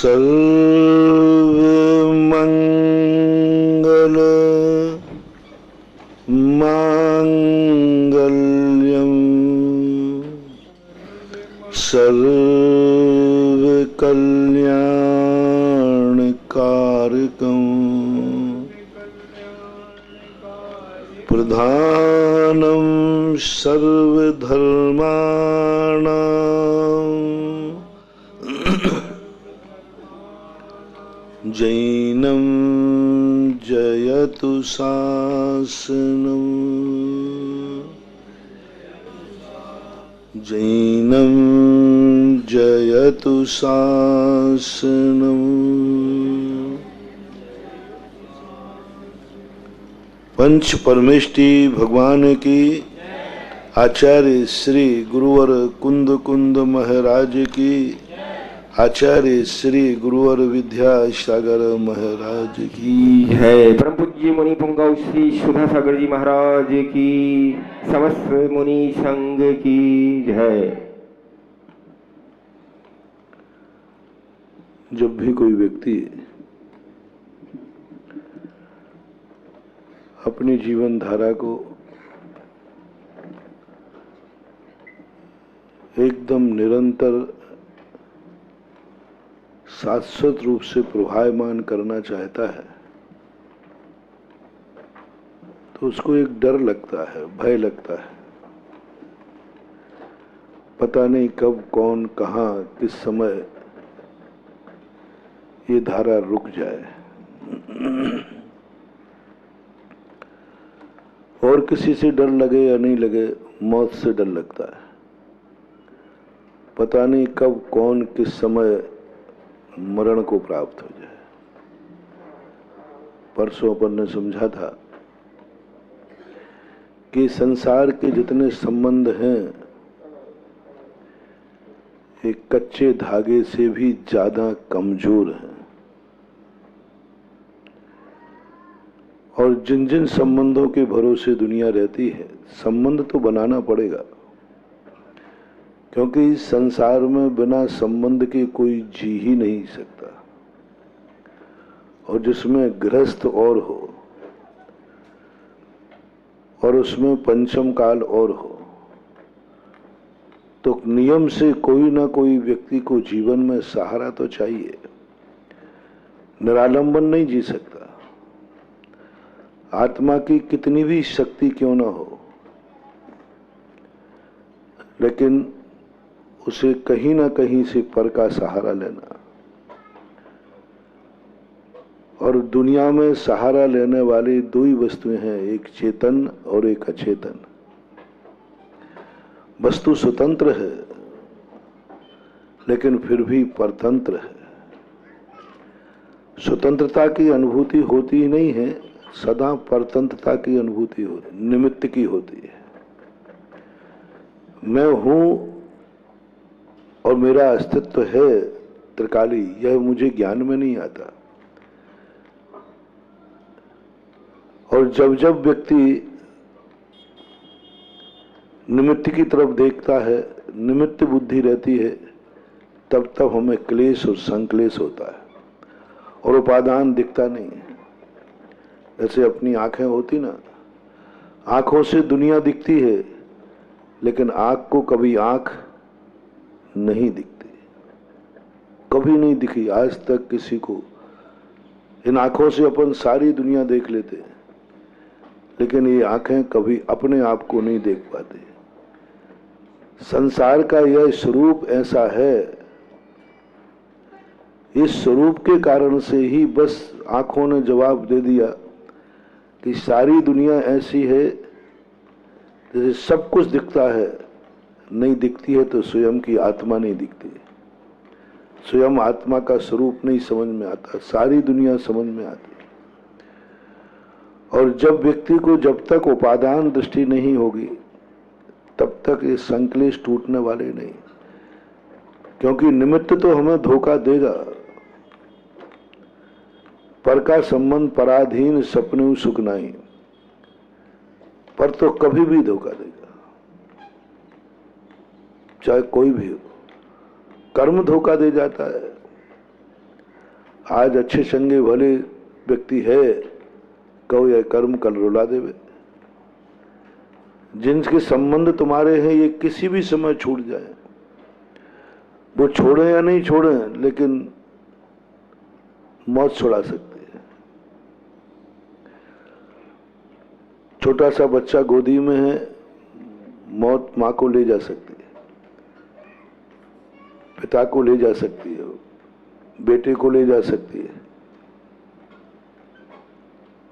सर्वमंगल मांगल्यम सर्वकल्याणकारकम प्रधानम सर्वधर्माणां जैनं जयतु शासनम् जैनं जयतु शासनम्। पंच परमेष्टि भगवान की, आचार्य श्री गुरुवर कुंद कुंद महाराज की, आचार्य श्री गुरुवर विद्यासागर महाराज की जय। परम पूज्य मुनि पुंगव श्री सुधा सागर जी महाराज की, समस्त मुनि संघ की जय। जब भी कोई व्यक्ति अपनी जीवन धारा को एकदम निरंतर शाश्वत रूप से प्रभावमान करना चाहता है तो उसको एक डर लगता है, भय लगता है। पता नहीं कब, कौन, कहां, किस समय ये धारा रुक जाए। और किसी से डर लगे या नहीं लगे, मौत से डर लगता है। पता नहीं कब, कौन, किस समय मरण को प्राप्त हो जाए। परसों अपन ने समझा था कि संसार के जितने संबंध हैं एक कच्चे धागे से भी ज्यादा कमजोर हैं, और जिन जिन संबंधों के भरोसे दुनिया रहती है, संबंध तो बनाना पड़ेगा, क्योंकि इस संसार में बिना संबंध के कोई जी ही नहीं सकता। और जिसमें गृहस्थ और हो और उसमें पंचम काल और हो, तो नियम से कोई ना कोई व्यक्ति को जीवन में सहारा तो चाहिए। निरालंबन नहीं जी सकता। आत्मा की कितनी भी शक्ति क्यों ना हो, लेकिन उसे कहीं ना कहीं से पर का सहारा लेना। और दुनिया में सहारा लेने वाली दो ही वस्तुएं हैं, एक चेतन और एक अचेतन। वस्तु स्वतंत्र है लेकिन फिर भी परतंत्र है। स्वतंत्रता की अनुभूति होती ही नहीं है, सदा परतंत्रता की अनुभूति होती, निमित्त की होती है। मैं हूं और मेरा अस्तित्व है त्रिकाली, यह मुझे ज्ञान में नहीं आता। और जब जब व्यक्ति निमित्त की तरफ देखता है, निमित्त बुद्धि रहती है, तब तब हमें क्लेश और संक्लेश होता है और उपादान दिखता नहीं है। जैसे अपनी आंखें होती ना, आंखों से दुनिया दिखती है लेकिन आंख को कभी आंख नहीं दिखती, कभी नहीं दिखी आज तक किसी को। इन आंखों से अपन सारी दुनिया देख लेते हैं लेकिन ये आंखें कभी अपने आप को नहीं देख पाते। संसार का यह स्वरूप ऐसा है, इस स्वरूप के कारण से ही बस आंखों ने जवाब दे दिया कि सारी दुनिया ऐसी है जैसे सब कुछ दिखता है, नहीं दिखती है तो स्वयं की आत्मा नहीं दिखती, स्वयं आत्मा का स्वरूप नहीं समझ में आता, सारी दुनिया समझ में आती। और जब व्यक्ति को जब तक उपादान दृष्टि नहीं होगी तब तक ये संक्लेश टूटने वाले नहीं, क्योंकि निमित्त तो हमें धोखा देगा। पर का संबंध पराधीन सपने सुख नहीं, पर तो कभी भी धोखा देगा, चाहे कोई भी हो। कर्म धोखा दे जाता है, आज अच्छे चंगे भले व्यक्ति है, कहो यह कर्म कल रुला देवे। जिनके संबंध तुम्हारे हैं ये किसी भी समय छूट जाए, वो छोड़े या नहीं छोड़े, लेकिन मौत छुड़ा सकती है। छोटा सा बच्चा गोदी में है, मौत मां को ले जा सकती है, पिता को ले जा सकती है, बेटे को ले जा सकती है।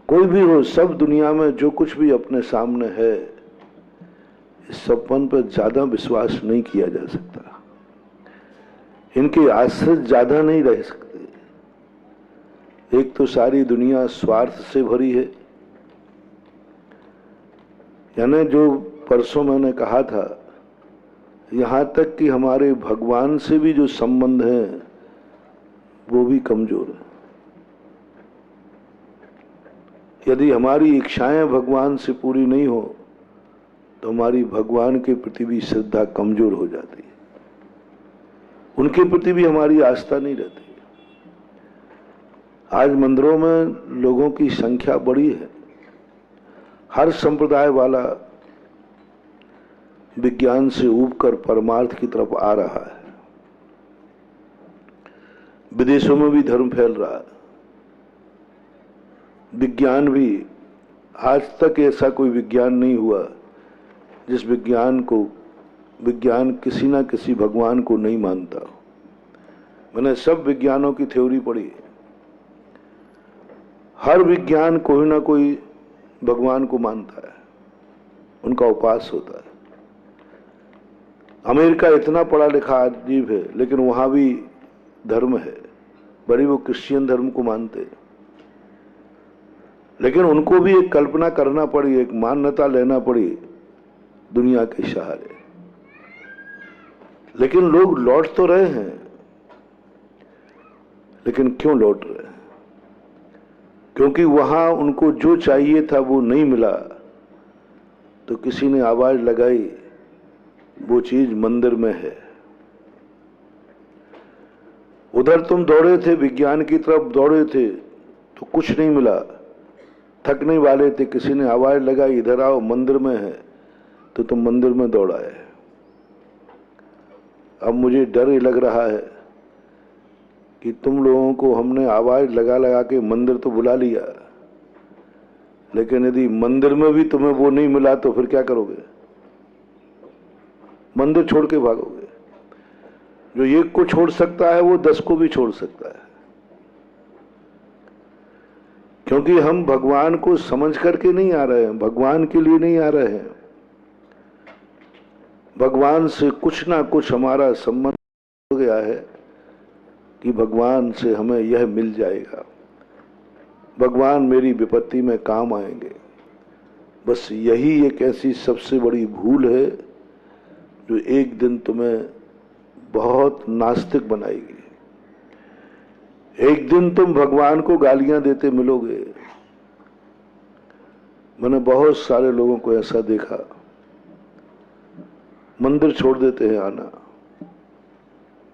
कोई भी हो, सब दुनिया में जो कुछ भी अपने सामने है, इस सपन पर ज्यादा विश्वास नहीं किया जा सकता। इनके आश्रित ज्यादा नहीं रह सकते। एक तो सारी दुनिया स्वार्थ से भरी है, यानी जो परसों मैंने कहा था, यहां तक कि हमारे भगवान से भी जो संबंध है वो भी कमजोर है। यदि हमारी इच्छाएं भगवान से पूरी नहीं हो तो हमारी भगवान के प्रति भी श्रद्धा कमजोर हो जाती है, उनके प्रति भी हमारी आस्था नहीं रहती। आज मंदिरों में लोगों की संख्या बड़ी है, हर संप्रदाय वाला विज्ञान से ऊबकर परमार्थ की तरफ आ रहा है। विदेशों में भी धर्म फैल रहा है, विज्ञान भी, आज तक ऐसा कोई विज्ञान नहीं हुआ जिस विज्ञान किसी ना किसी भगवान को नहीं मानता। मैंने सब विज्ञानों की थ्योरी पढ़ी, हर विज्ञान कोई ना कोई भगवान को मानता है, उनका उपास होता है। अमेरिका इतना पढ़ा लिखा अजीब है, लेकिन वहां भी धर्म है, बड़ी वो क्रिश्चियन धर्म को मानते हैं, लेकिन उनको भी एक कल्पना करना पड़ी, एक मान्यता लेना पड़ी दुनिया के सहारे। लेकिन लोग लौट तो रहे हैं, लेकिन क्यों लौट रहे हैं? क्योंकि वहां उनको जो चाहिए था वो नहीं मिला, तो किसी ने आवाज लगाई वो चीज मंदिर में है। उधर तुम दौड़े थे, विज्ञान की तरफ दौड़े थे, तो कुछ नहीं मिला, थकने वाले थे, किसी ने आवाज लगाई इधर आओ मंदिर में है, तो तुम मंदिर में दौड़ाए। अब मुझे डर ही लग रहा है कि तुम लोगों को हमने आवाज लगा लगा के मंदिर तो बुला लिया, लेकिन यदि मंदिर में भी तुम्हें वो नहीं मिला तो फिर क्या करोगे? मंदिर छोड़ के भागोगे। जो एक को छोड़ सकता है वो 10 को भी छोड़ सकता है, क्योंकि हम भगवान को समझ करके नहीं आ रहे हैं, भगवान के लिए नहीं आ रहे हैं। भगवान से कुछ ना कुछ हमारा संबंध हो गया है कि भगवान से हमें यह मिल जाएगा, भगवान मेरी विपत्ति में काम आएंगे। बस यही एक ऐसी सबसे बड़ी भूल है जो एक दिन तुम्हें बहुत नास्तिक बनाएगी। एक दिन तुम भगवान को गालियां देते मिलोगे। मैंने बहुत सारे लोगों को ऐसा देखा, मंदिर छोड़ देते हैं आना,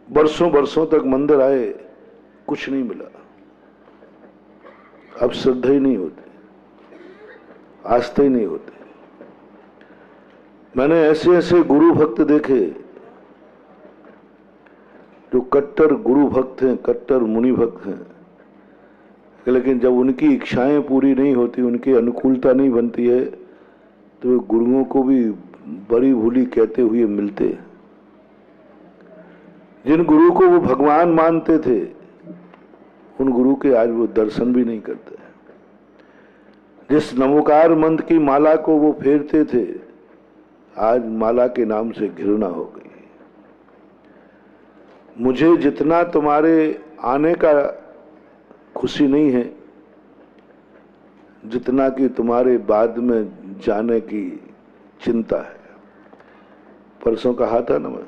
बरसों बरसों तक मंदिर आए, कुछ नहीं मिला, अब श्रद्धा ही नहीं होती, आस्था ही नहीं होती। मैंने ऐसे ऐसे गुरु भक्त देखे जो कट्टर गुरु भक्त हैं, कट्टर मुनि भक्त हैं, लेकिन जब उनकी इच्छाएं पूरी नहीं होती, उनकी अनुकूलता नहीं बनती है, तो वे गुरुओं को भी बड़ी भूली कहते हुए मिलते। जिन गुरु को वो भगवान मानते थे, उन गुरु के आज वो दर्शन भी नहीं करते। जिस नमोकार मंत्र की माला को वो फेरते थे, आज माला के नाम से घृणा हो गई। मुझे जितना तुम्हारे आने का खुशी नहीं है, जितना कि तुम्हारे बाद में जाने की चिंता है। परसों कहा था ना मैं,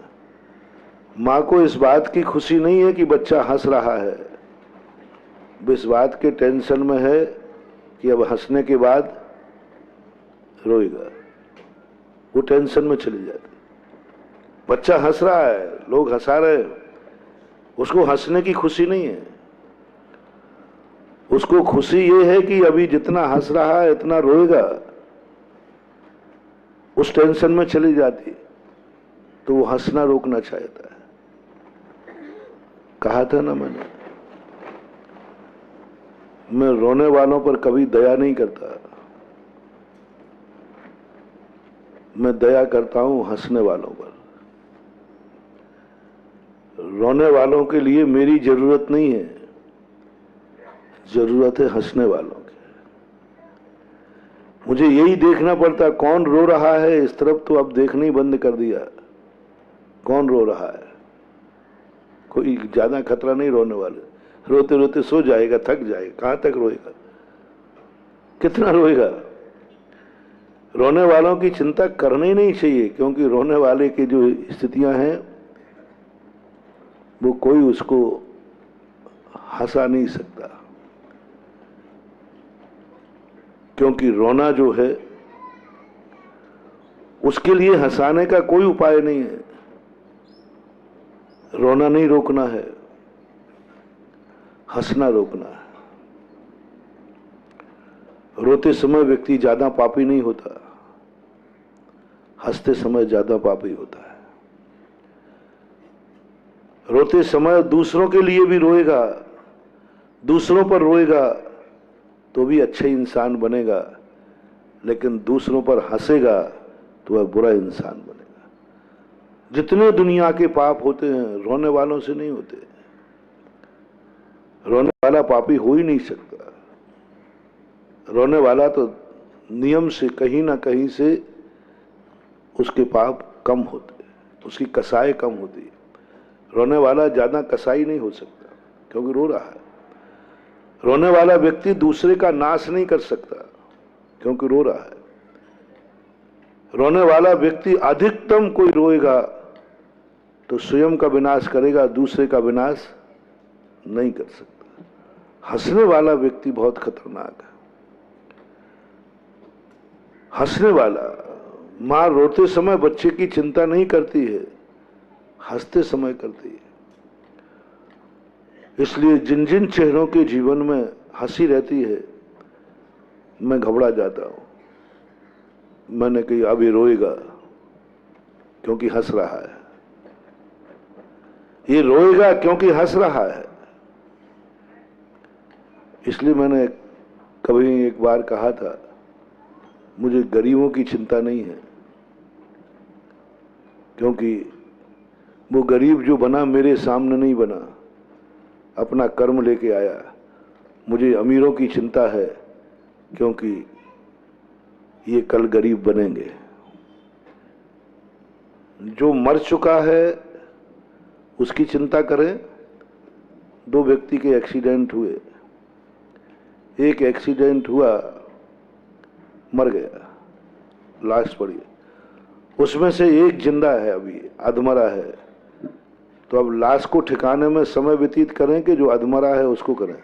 मां को इस बात की खुशी नहीं है कि बच्चा हंस रहा है, वो इस बात के टेंशन में है कि अब हंसने के बाद रोएगा, वो टेंशन में चली जाती। बच्चा हंस रहा है, लोग हंसा रहे हैं, उसको हंसने की खुशी नहीं है, उसको खुशी ये है कि अभी जितना हंस रहा है इतना रोएगा, उस टेंशन में चली जाती तो वो हंसना रोकना चाहता है। कहा था ना मैंने, मैं रोने वालों पर कभी दया नहीं करता, मैं दया करता हूं हंसने वालों पर। रोने वालों के लिए मेरी जरूरत नहीं है, जरूरत है हंसने वालों की। मुझे यही देखना पड़ता कौन रो रहा है, इस तरफ तो अब देखना ही बंद कर दिया। कौन रो रहा है, कोई ज्यादा खतरा नहीं रोने वाले, रोते रोते सो जाएगा, थक जाएगा, कहां तक रोएगा, कितना रोएगा। रोने वालों की चिंता करनी नहीं चाहिए, क्योंकि रोने वाले की जो स्थितियां हैं वो कोई उसको हंसा नहीं सकता, क्योंकि रोना जो है उसके लिए हंसाने का कोई उपाय नहीं है। रोना नहीं रोकना है, हंसना रोकना है। रोते समय व्यक्ति ज्यादा पापी नहीं होता, हंसते समय ज्यादा पापी होता है। रोते समय दूसरों के लिए भी रोएगा, दूसरों पर रोएगा तो भी अच्छे इंसान बनेगा, लेकिन दूसरों पर हंसेगा तो वह बुरा इंसान बनेगा। जितने दुनिया के पाप होते हैं रोने वालों से नहीं होते। रोने वाला पापी हो ही नहीं सकता। रोने वाला तो नियम से कहीं ना कहीं से उसके पाप कम होते, उसकी कसाई कम होती है। रोने वाला ज्यादा कसाई नहीं हो सकता, क्योंकि रो रहा है। रोने वाला व्यक्ति दूसरे का नाश नहीं कर सकता, क्योंकि रो रहा है। रोने वाला व्यक्ति अधिकतम कोई रोएगा तो स्वयं का विनाश करेगा, दूसरे का विनाश नहीं कर सकता। हंसने वाला व्यक्ति बहुत खतरनाक है। हंसने वाला, मां रोते समय बच्चे की चिंता नहीं करती है, हंसते समय करती है। इसलिए जिन जिन चेहरों के जीवन में हंसी रहती है मैं घबरा जाता हूं। मैंने कही अब ये रोएगा क्योंकि हंस रहा है, ये रोएगा क्योंकि हंस रहा है। इसलिए मैंने कभी एक बार कहा था मुझे गरीबों की चिंता नहीं है, क्योंकि वो गरीब जो बना मेरे सामने नहीं बना, अपना कर्म लेके आया। मुझे अमीरों की चिंता है, क्योंकि ये कल गरीब बनेंगे। जो मर चुका है उसकी चिंता करें। दो व्यक्ति के एक्सीडेंट हुए, एक एक्सीडेंट हुआ मर गया, लाश पड़ी, उसमें से एक जिंदा है, अभी अधमरा है। तो अब लाश को ठिकाने में समय व्यतीत करें कि जो अधमरा है उसको करें?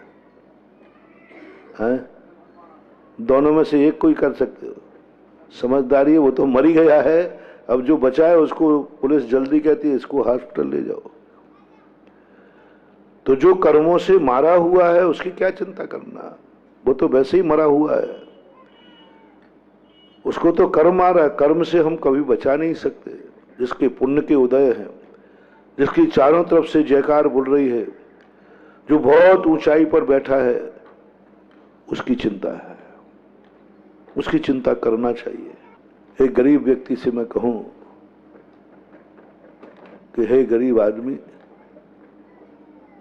हैं? दोनों में से एक कोई कर सकते हो। समझदारी है, वो तो मर ही गया है, अब जो बचा है उसको पुलिस जल्दी कहती है इसको हॉस्पिटल ले जाओ। तो जो कर्मों से मारा हुआ है उसकी क्या चिंता करना, वो तो वैसे ही मरा हुआ है, उसको तो कर्म मारा। कर्म से हम कभी बचा नहीं सकते। जिसके पुण्य के उदय हैं, जिसकी चारों तरफ से जयकार बोल रही है, जो बहुत ऊंचाई पर बैठा है, उसकी चिंता है, उसकी चिंता करना चाहिए। एक गरीब व्यक्ति से मैं कहूं कि हे गरीब आदमी,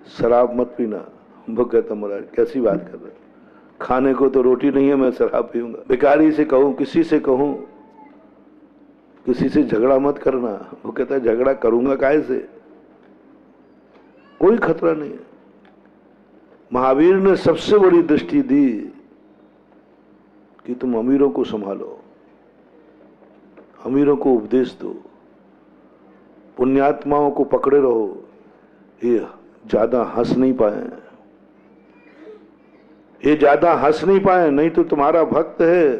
शराब मत पीना। वो कहता महाराज कैसी बात कर रहे, खाने को तो रोटी नहीं है, मैं शराब पीऊंगा। भिखारी से कहूं, किसी से कहूं, किसी से झगड़ा मत करना। वो कहता है झगड़ा करूंगा काहे से, कोई खतरा नहीं है। महावीर ने सबसे बड़ी दृष्टि दी कि तुम अमीरों को संभालो, अमीरों को उपदेश दो, पुण्यात्माओं को पकड़े रहो। ये ज्यादा हंस नहीं पाए, ये ज्यादा हंस नहीं पाए, नहीं तो तुम्हारा भक्त है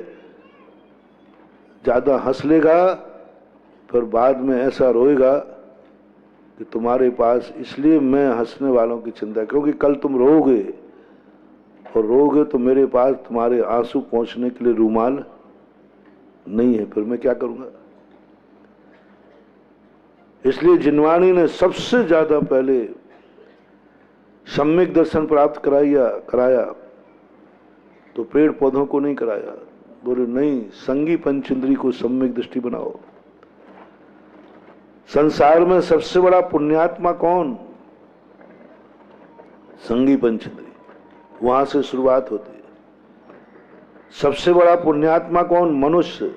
ज्यादा हंस लेगा, फिर बाद में ऐसा रोएगा कि तुम्हारे पास। इसलिए मैं हंसने वालों की चिंता, क्योंकि कल तुम रोओगे और रोगे तो मेरे पास तुम्हारे आंसू पहुंचने के लिए रूमाल नहीं है, फिर मैं क्या करूंगा। इसलिए जिनवाणी ने सबसे ज्यादा पहले सम्यक दर्शन प्राप्त कराया तो पेड़ पौधों को नहीं कराया। बोले नहीं, संगी पंचेंद्री को सम्यक दृष्टि बनाओ। संसार में सबसे बड़ा पुण्यात्मा कौन? संगी पंचेंद्री, वहां से शुरुआत होती है। सबसे बड़ा पुण्यात्मा कौन? मनुष्य।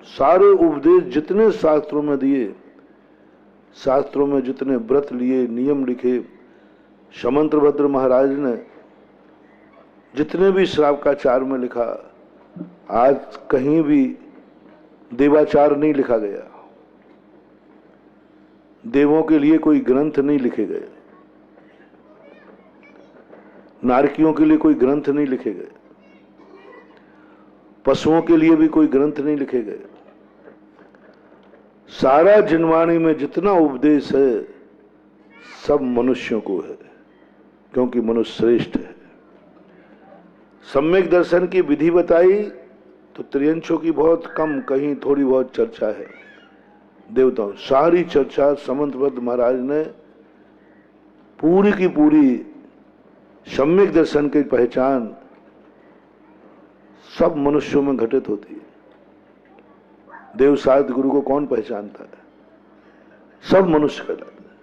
सारे उपदेश जितने शास्त्रों में दिए, शास्त्रों में जितने व्रत लिए, नियम लिखे, समंत्रभद्र महाराज ने जितने भी श्रावकाचार में लिखा, आज कहीं भी देवाचार नहीं लिखा गया। देवों के लिए कोई ग्रंथ नहीं लिखे गए, नारकियों के लिए कोई ग्रंथ नहीं लिखे गए, पशुओं के लिए भी कोई ग्रंथ नहीं लिखे गए। सारा जिनवाणी में जितना उपदेश है सब मनुष्यों को है, क्योंकि मनुष्य श्रेष्ठ है। सम्यक दर्शन की विधि बताई तो त्रियंशों की बहुत कम, कहीं थोड़ी बहुत चर्चा है। देवताओं सारी चर्चा समंत्रभद्र महाराज ने पूरी की पूरी सम्यक दर्शन की पहचान सब मनुष्यों में घटित होती है। देव साध गुरु को कौन पहचानता है? सब मनुष्य कहलाते हैं,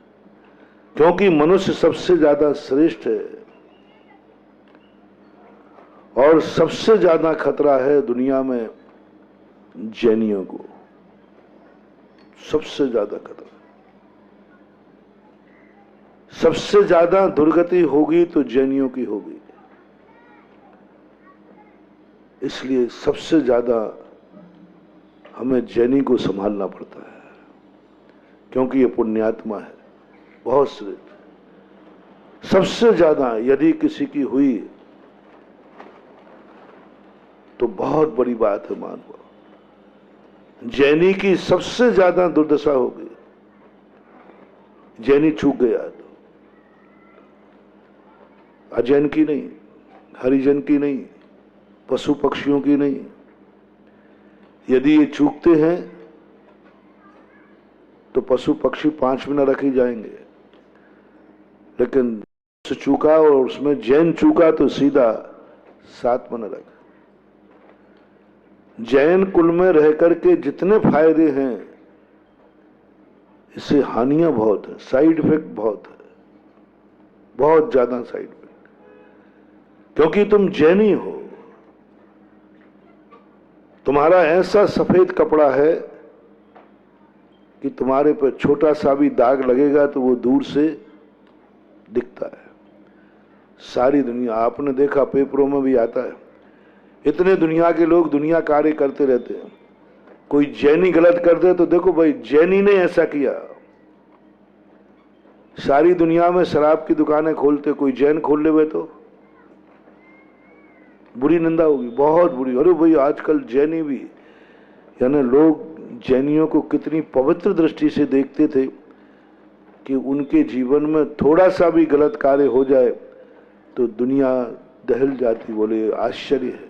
क्योंकि मनुष्य सबसे ज्यादा श्रेष्ठ है और सबसे ज्यादा खतरा है दुनिया में जैनियों को। सबसे ज्यादा खतरा, सबसे ज्यादा दुर्गति होगी तो जैनियों की होगी। इसलिए सबसे ज्यादा हमें जैनी को संभालना पड़ता है, क्योंकि ये पुण्यात्मा है, बहुत श्रेष्ठ। सबसे ज्यादा यदि किसी की हुई तो बहुत बड़ी बात है, मान लो जैनी की सबसे ज्यादा दुर्दशा होगी। जैनी चूक गया तो अजैन की नहीं, हरिजन की नहीं, पशु पक्षियों की नहीं। यदि ये चूकते हैं तो पशु पक्षी 5 मिनट रखे जाएंगे, लेकिन चूका और उसमें जैन चूका तो सीधा 7 मिनट रख। जैन कुल में रह करके जितने फायदे हैं, इससे हानियां बहुत है, साइड इफेक्ट बहुत है, बहुत ज्यादा साइड इफेक्ट। क्योंकि तुम जैनी हो, तुम्हारा ऐसा सफेद कपड़ा है कि तुम्हारे पर छोटा सा भी दाग लगेगा तो वो दूर से दिखता है। सारी दुनिया, आपने देखा पेपरों में भी आता है, इतने दुनिया के लोग दुनिया कार्य करते रहते हैं। कोई जैनी गलत कर दे तो देखो भाई जैनी ने ऐसा किया। सारी दुनिया में शराब की दुकानें खोलते, कोई जैन खोल ले तो बुरी निंदा होगी, बहुत बुरी। अरे भाई आजकल जैनी भी, यानी लोग जैनियों को कितनी पवित्र दृष्टि से देखते थे कि उनके जीवन में थोड़ा सा भी गलत कार्य हो जाए तो दुनिया दहल जाती। बोले आश्चर्य है,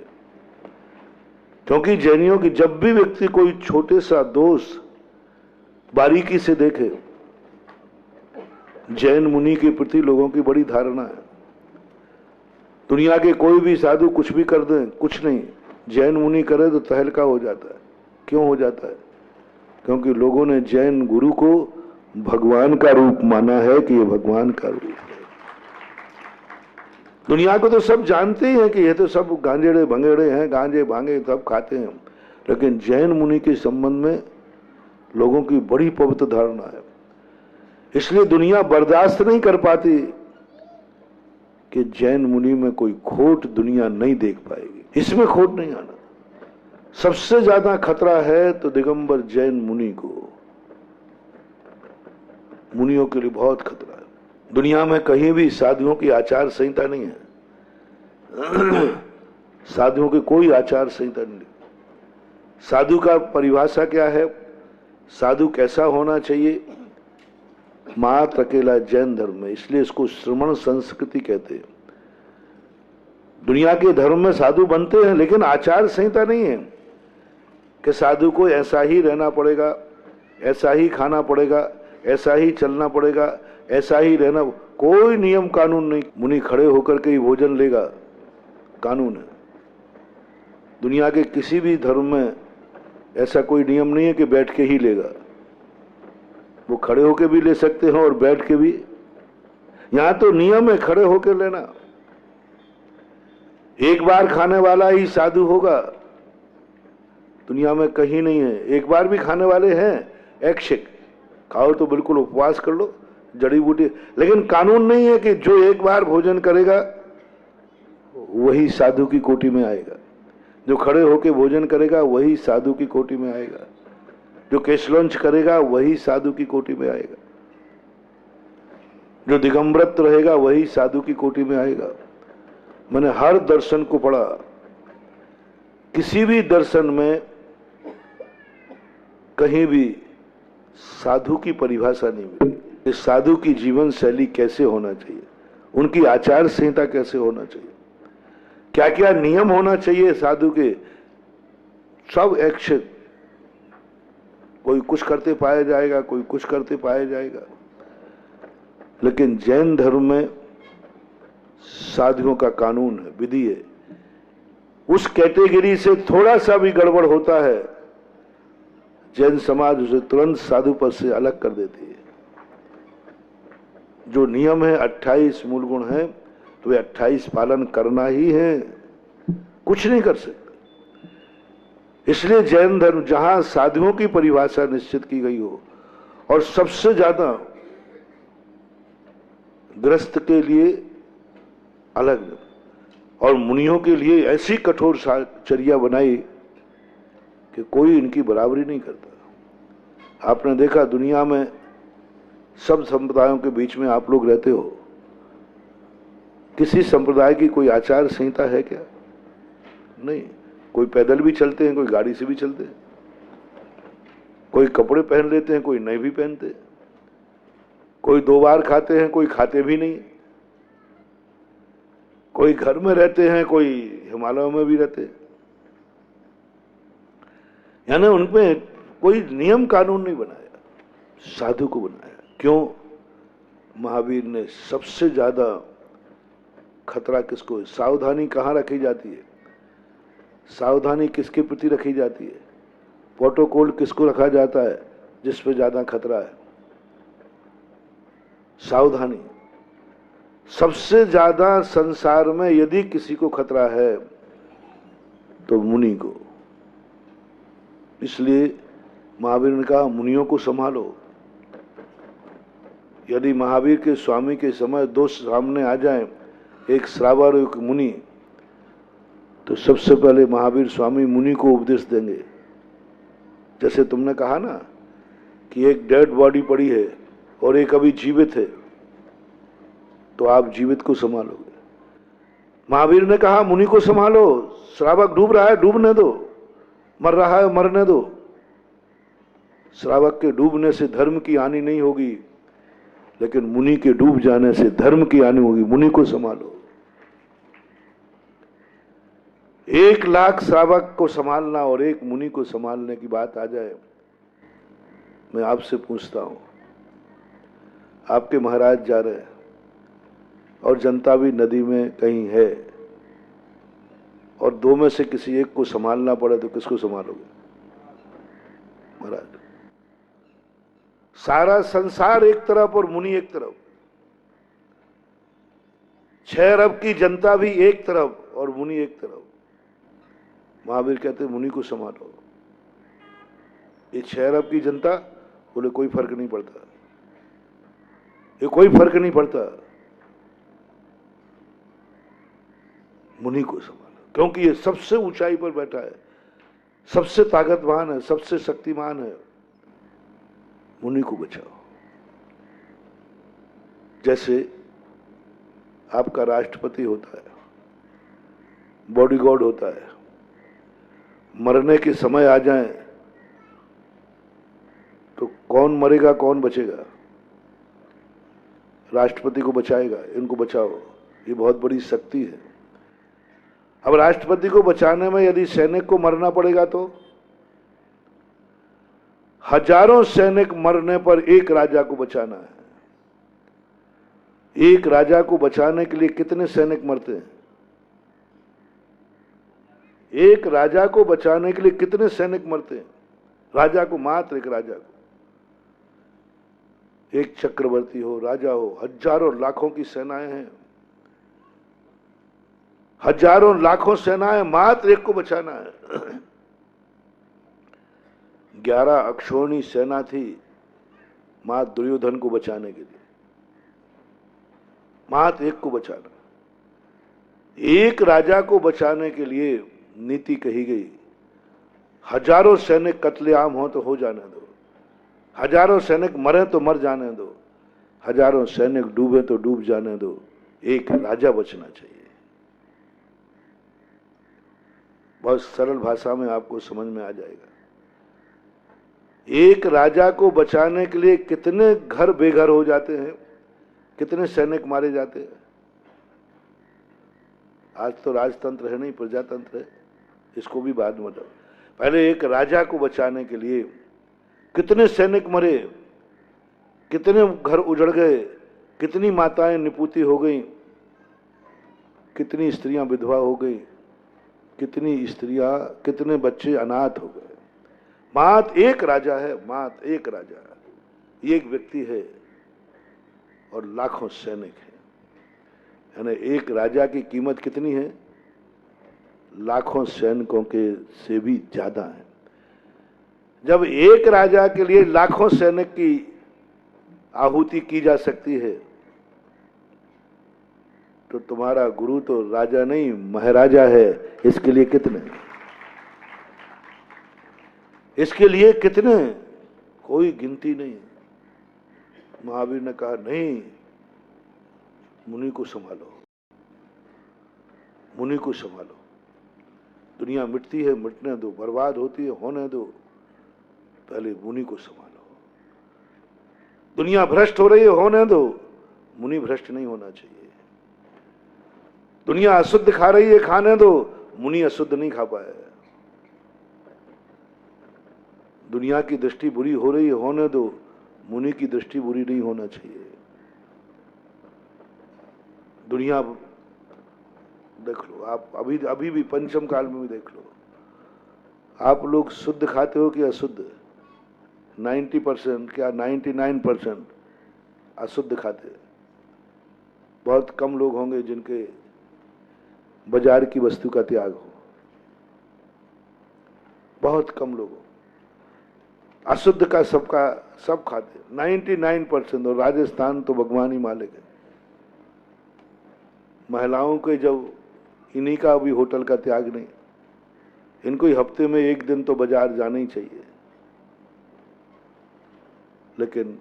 क्योंकि जैनियों की जब भी व्यक्ति कोई छोटे सा दोष बारीकी से देखे, जैन मुनि के प्रति लोगों की बड़ी धारणा है। दुनिया के कोई भी साधु कुछ भी कर दें, कुछ नहीं, जैन मुनि करे तो तहलका हो जाता है। क्यों हो जाता है? क्योंकि लोगों ने जैन गुरु को भगवान का रूप माना है कि ये भगवान का रूप है। दुनिया को तो सब जानते ही हैं कि ये तो सब गांजेड़े भंगेड़े हैं, गांजे भांगे सब खाते हैं, लेकिन जैन मुनि के संबंध में लोगों की बड़ी पवित्र धारणा है। इसलिए दुनिया बर्दाश्त नहीं कर पाती कि जैन मुनि में कोई खोट दुनिया नहीं देख पाएगी। इसमें खोट नहीं आना। सबसे ज्यादा खतरा है तो दिगंबर जैन मुनि को, मुनियों के लिए बहुत खतरा है। दुनिया में कहीं भी साधुओं की आचार संहिता नहीं है। साधुओं की कोई आचार संहिता नहीं। साधु का परिभाषा क्या है? साधु कैसा होना चाहिए? मात्र अकेला जैन धर्म में, इसलिए इसको श्रमण संस्कृति कहते हैं। दुनिया के धर्म में साधु बनते हैं, लेकिन आचार संहिता नहीं है कि साधु को ऐसा ही रहना पड़ेगा, ऐसा ही खाना पड़ेगा, ऐसा ही चलना पड़ेगा, ऐसा ही रहना। कोई नियम कानून नहीं। मुनि खड़े होकर के ही भोजन लेगा, कानून है। दुनिया के किसी भी धर्म में ऐसा कोई नियम नहीं है कि बैठ के ही लेगा। वो खड़े होके भी ले सकते हैं और बैठ के भी। यहां तो नियम है खड़े होकर लेना। एक बार खाने वाला ही साधु होगा, दुनिया में कहीं नहीं है। एक बार भी खाने वाले हैं, ऐच्छिक खाओ तो बिल्कुल उपवास कर लो, जड़ी बूटी, लेकिन कानून नहीं है कि जो एक बार भोजन करेगा वही साधु की कोटि में आएगा। जो खड़े होकर भोजन करेगा वही साधु की कोटि में आएगा। जो केशलंच करेगा वही साधु की कोटि में आएगा। जो दिगंबरत रहेगा वही साधु की कोटि में आएगा। मैंने हर दर्शन को पढ़ा, किसी भी दर्शन में कहीं भी साधु की परिभाषा नहीं मिली कि साधु की जीवन शैली कैसे होना चाहिए, उनकी आचार संहिता कैसे होना चाहिए, क्या क्या नियम होना चाहिए साधु के। सब एक्शन, कोई कुछ करते पाया जाएगा, कोई कुछ करते पाया जाएगा। लेकिन जैन धर्म में साधुओं का कानून है, विधि है। उस कैटेगरी से थोड़ा सा भी गड़बड़ होता है, जैन समाज उसे तुरंत साधु पद से अलग कर देती है। जो नियम है 28 मूल गुण है, तो वे 28 पालन करना ही है, कुछ नहीं कर सकते। इसलिए जैन धर्म जहां साधुओं की परिभाषा निश्चित की गई हो, और सबसे ज्यादा गृहस्थ के लिए अलग और मुनियों के लिए ऐसी कठोर चर्या बनाई कि कोई इनकी बराबरी नहीं करता। आपने देखा दुनिया में सब संप्रदायों के बीच में आप लोग रहते हो, किसी संप्रदाय की कोई आचार संहिता है क्या? नहीं। कोई पैदल भी चलते हैं, कोई गाड़ी से भी चलते हैं, कोई कपड़े पहन लेते हैं, कोई नहीं भी पहनते, कोई 2 बार खाते हैं, कोई खाते भी नहीं, कोई घर में रहते हैं, कोई हिमालयों में भी रहते हैं। यानी उनमें कोई नियम कानून नहीं बनाया, साधु को बनाया। क्यों? महावीर ने सबसे ज्यादा खतरा किसको, सावधानी कहाँ रखी जाती है, सावधानी किसके प्रति रखी जाती है, प्रोटोकॉल किसको रखा जाता है जिस पे ज्यादा खतरा है? सावधानी। सबसे ज्यादा संसार में यदि किसी को खतरा है तो मुनि को। इसलिए महावीर ने कहा मुनियों को संभालो। यदि महावीर के स्वामी के समय 2 सामने आ जाएं, एक श्रावक और एक मुनि, तो सबसे पहले महावीर स्वामी मुनि को उपदेश देंगे। जैसे तुमने कहा ना कि एक डेड बॉडी पड़ी है और एक अभी जीवित है, तो आप जीवित को संभालोगे। महावीर ने कहा मुनि को संभालो, श्रावक डूब रहा है डूबने दो, मर रहा है मरने दो। श्रावक के डूबने से धर्म की हानि नहीं होगी, लेकिन मुनि के डूब जाने से धर्म की हानि होगी। मुनि को संभालो। 1 लाख श्रावक को संभालना और एक मुनि को संभालने की बात आ जाए, मैं आपसे पूछता हूं, आपके महाराज जा रहे हैं और जनता भी नदी में कहीं है, और 2 में से किसी एक को संभालना पड़े, तो किसको संभालोगे? महाराज। सारा संसार एक तरफ और मुनि एक तरफ, 6 अरब की जनता भी एक तरफ और मुनि एक तरफ। महावीर कहते मुनि को संभालो। ये 6 अरब की जनता, बोले कोई फर्क नहीं पड़ता, ये कोई फर्क नहीं पड़ता, मुनि को संभालो, क्योंकि ये सबसे ऊंचाई पर बैठा है, सबसे ताकतवान है, सबसे शक्तिमान है। मुनि को बचाओ। जैसे आपका राष्ट्रपति होता है, बॉडीगार्ड होता है, मरने के समय आ जाए तो कौन मरेगा कौन बचेगा? राष्ट्रपति को बचाएगा। इनको बचाओ, ये बहुत बड़ी शक्ति है। अब राष्ट्रपति को बचाने में यदि सैनिक को मरना पड़ेगा तो हजारों सैनिक मरने पर एक राजा को बचाना है। एक राजा को बचाने के लिए कितने सैनिक मरते हैं? एक राजा को बचाने के लिए कितने सैनिक मरते हैं? राजा को, मात्र एक राजा को। एक चक्रवर्ती हो, राजा हो, हजारों लाखों की सेनाएं हैं, हजारों लाखों सेनाएं, मात्र एक को बचाना है। 11 अक्षौहिणी सेना थी मात्र दुर्योधन को बचाने के लिए, मात्र एक को बचाना। एक राजा को बचाने के लिए नीति कही गई, हजारों सैनिक कत्लेआम हो तो हो जाने दो, हजारों सैनिक मरे तो मर जाने दो, हजारों सैनिक डूबे तो डूब जाने दो, एक राजा बचना चाहिए। बहुत सरल भाषा में आपको समझ में आ जाएगा। एक राजा को बचाने के लिए कितने घर बेघर हो जाते हैं, कितने सैनिक मारे जाते हैं। आज तो राजतंत्र है नहीं, प्रजातंत्र है, इसको भी बाद में। पहले एक राजा को बचाने के लिए कितने सैनिक मरे, कितने घर उजड़ गए, कितनी माताएं निपुती हो गई, कितनी स्त्रियां विधवा हो गई, कितने बच्चे अनाथ हो गए। मात्र एक राजा है, मात्र एक राजा, एक व्यक्ति है और लाखों सैनिक हैं। यानी एक राजा की कीमत कितनी है? लाखों सैनिकों के से भी ज्यादा है। जब एक राजा के लिए लाखों सैनिक की आहुति की जा सकती है तो तुम्हारा गुरु तो राजा नहीं महाराजा है। इसके लिए कितने, इसके लिए कितने, कोई गिनती नहीं। महावीर ने कहा नहीं, मुनि को संभालो, मुनि को संभालो। दुनिया मिटती है, मिटने दो, बर्बाद होती है, होने दो, पहले मुनि को संभालो। दुनिया भ्रष्ट हो रही है, होने दो, मुनि भ्रष्ट नहीं होना चाहिए। दुनिया अशुद्ध खा रही है, खाने दो, मुनि अशुद्ध नहीं खा पाए। दुनिया की दृष्टि बुरी हो रही है, होने दो, मुनि की दृष्टि बुरी नहीं होना चाहिए। दुनिया देख लो आप, अभी भी पंचम काल में भी देख लो, आप लोग शुद्ध खाते हो कि अशुद्ध? 90% क्या 99% अशुद्ध खाते। बहुत कम लोग होंगे जिनके बाजार की वस्तु का त्याग हो, बहुत कम लोग। अशुद्ध का सब खाते 99%। और राजस्थान तो भगवान ही मालिक है। महिलाओं के जब इन्हीं का भी होटल का त्याग नहीं, इनको ही हफ्ते में एक दिन तो बाजार जाना ही चाहिए। लेकिन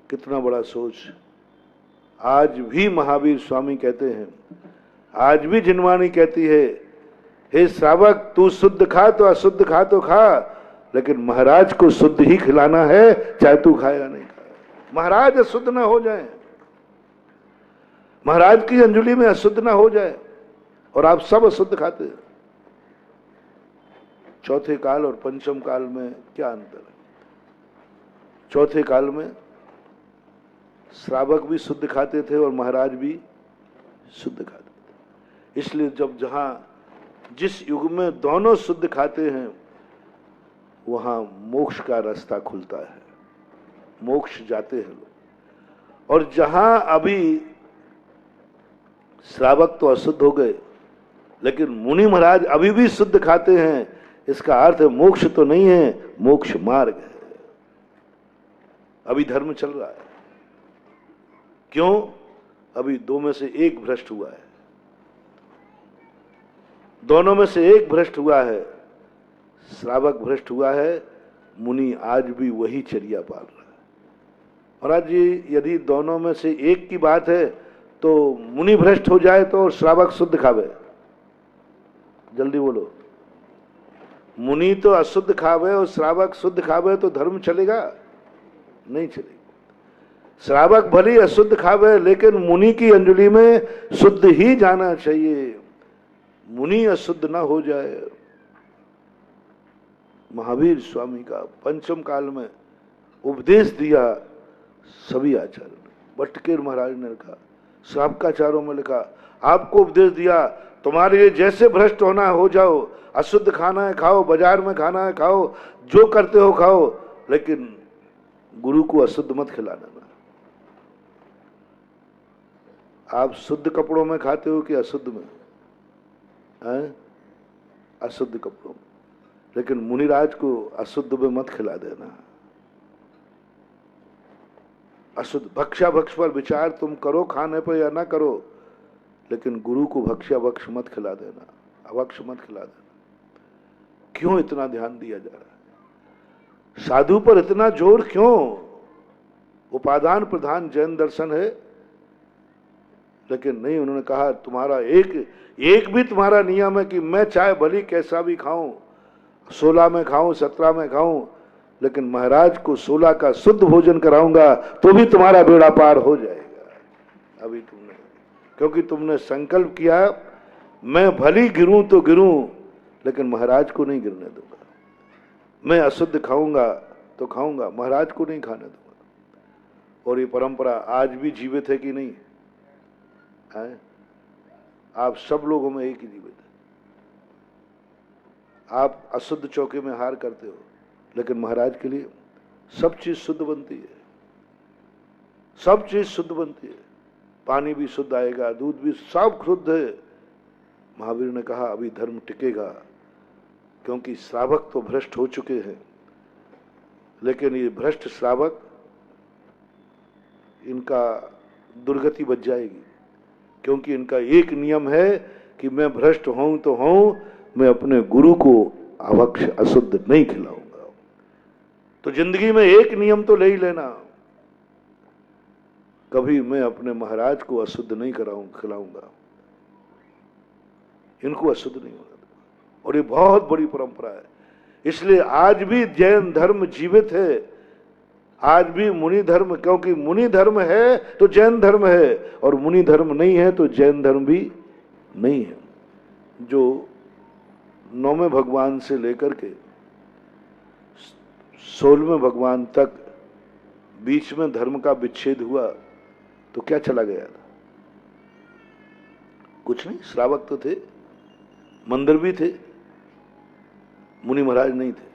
कितना बड़ा सोच। आज भी महावीर स्वामी कहते हैं, आज भी जिनवाणी कहती है, हे श्रावक तू शुद्ध खा तो अशुद्ध खा तो खा, लेकिन महाराज को शुद्ध ही खिलाना है, चाहे तू खाएगा नहीं खाएगा। महाराज अशुद्ध ना हो जाए, महाराज की अंजलि में अशुद्ध ना हो जाए, और आप सब अशुद्ध खाते हैं। चौथे काल और पंचम काल में क्या अंतर है? चौथे काल में श्रावक भी शुद्ध खाते थे और महाराज भी शुद्ध खाते थे। इसलिए जहां जिस युग में दोनों शुद्ध खाते हैं वहां मोक्ष का रास्ता खुलता है, मोक्ष जाते हैं लोग। और जहां अभी श्रावक तो अशुद्ध हो गए, लेकिन मुनि महाराज अभी भी शुद्ध खाते हैं, इसका अर्थ मोक्ष तो नहीं है, मोक्ष मार्ग है। अभी धर्म चल रहा है। क्यों? अभी दो में से एक भ्रष्ट हुआ है, दोनों में से एक भ्रष्ट हुआ है। श्रावक भ्रष्ट हुआ है, मुनि आज भी वही चर्या पाल रहा है। महाराज जी, यदि दोनों में से एक की बात है तो मुनि भ्रष्ट हो जाए तो श्रावक शुद्ध खावे, जल्दी बोलो। मुनि तो अशुद्ध खावे और श्रावक शुद्ध खावे तो धर्म चलेगा? नहीं चलेगा। श्रावक भली अशुद्ध खावे, लेकिन मुनि की अंजलि में शुद्ध ही जाना चाहिए। मुनि अशुद्ध न हो जाए। महावीर स्वामी का पंचम काल में उपदेश दिया सभी आचार्यों ने। भट्टकेर महाराज ने लिखा, शाब्काचार्यों में लिखा, आपको उपदेश दिया तुम्हारे लिए जैसे भ्रष्ट होना है हो जाओ, अशुद्ध खाना है खाओ, बाजार में खाना है खाओ, जो करते हो खाओ, लेकिन गुरु को अशुद्ध मत खिला देना। आप शुद्ध कपड़ों में खाते हो कि अशुद्ध में? हैं? अशुद्ध कपड़ों में। लेकिन मुनिराज को अशुद्ध में मत खिला देना। अशुद्ध भक्षा भक्ष पर विचार तुम करो खाने पर या ना करो, लेकिन गुरु को भक्षा भक्ष मत खिला देना, अभक्ष मत खिला देना। क्यों इतना ध्यान दिया जा रहा है? साधु पर इतना जोर क्यों? उपादान प्रधान जैन दर्शन है, लेकिन नहीं, उन्होंने कहा तुम्हारा एक भी तुम्हारा नियम है कि मैं चाहे भली कैसा भी खाऊं, 16 में खाऊं 17 में खाऊं, लेकिन महाराज को 16 का शुद्ध भोजन कराऊंगा तो भी तुम्हारा बेड़ा पार हो जाएगा। अभी तुमने, क्योंकि तुमने संकल्प किया मैं भली गिरूं तो गिरूं, लेकिन महाराज को नहीं गिरने दूंगा। मैं अशुद्ध खाऊंगा तो खाऊंगा, महाराज को नहीं खाने दूंगा। और ये परंपरा आज भी जीवित है कि नहीं है? आप सब लोगों में एक ही जीवित है। आप अशुद्ध चौके में हार करते हो, लेकिन महाराज के लिए सब चीज शुद्ध बनती है, सब चीज शुद्ध बनती है। पानी भी शुद्ध आएगा, दूध भी, सब शुद्ध है। महावीर ने कहा अभी धर्म टिकेगा, क्योंकि श्रावक तो भ्रष्ट हो चुके हैं, लेकिन ये भ्रष्ट श्रावक, इनका दुर्गति बच जाएगी, क्योंकि इनका एक नियम है कि मैं भ्रष्ट हूं तो हूं, मैं अपने गुरु को अभक्ष अशुद्ध नहीं खिलाऊंगा। तो जिंदगी में एक नियम तो ले ही लेना, कभी मैं अपने महाराज को अशुद्ध नहीं खिलाऊंगा, इनको अशुद्ध नहीं होगा। और ये बहुत बड़ी परंपरा है, इसलिए आज भी जैन धर्म जीवित है, आज भी मुनि धर्म, क्योंकि मुनि धर्म है तो जैन धर्म है, और मुनि धर्म नहीं है तो जैन धर्म भी नहीं है। जो 9वें भगवान से लेकर के 16वें भगवान तक बीच में धर्म का विच्छेद हुआ तो क्या चला गया था? कुछ नहीं। श्रावक तो थे, मंदिर भी थे, मुनि महाराज नहीं थे।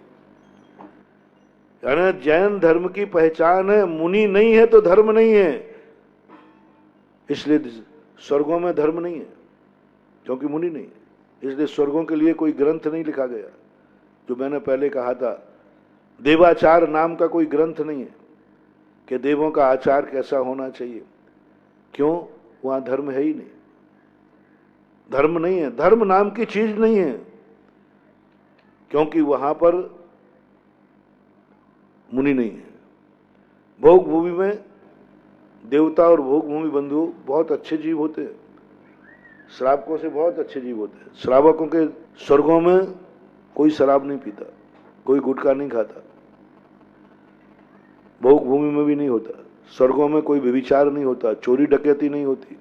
यानी जैन धर्म की पहचान है, मुनि नहीं है तो धर्म नहीं है। इसलिए स्वर्गों में धर्म नहीं है, क्योंकि मुनि नहीं है। इसलिए स्वर्गों के लिए कोई ग्रंथ नहीं लिखा गया। जो मैंने पहले कहा था, देवाचार नाम का कोई ग्रंथ नहीं है कि देवों का आचार कैसा होना चाहिए। क्यों? वहां धर्म है ही नहीं, धर्म नहीं है, धर्म नाम की चीज नहीं है, क्योंकि वहां पर मुनि नहीं है। भोग भूमि में देवता और भोग भूमि बंधु बहुत अच्छे जीव होते हैं, श्रावकों से बहुत अच्छे जीव होते हैं। श्रावकों के स्वर्गों में कोई शराब नहीं पीता, कोई गुटखा नहीं खाता, भोग भूमि में भी नहीं होता। स्वर्गों में कोई व्यभिचार नहीं होता, चोरी डकैती नहीं होती,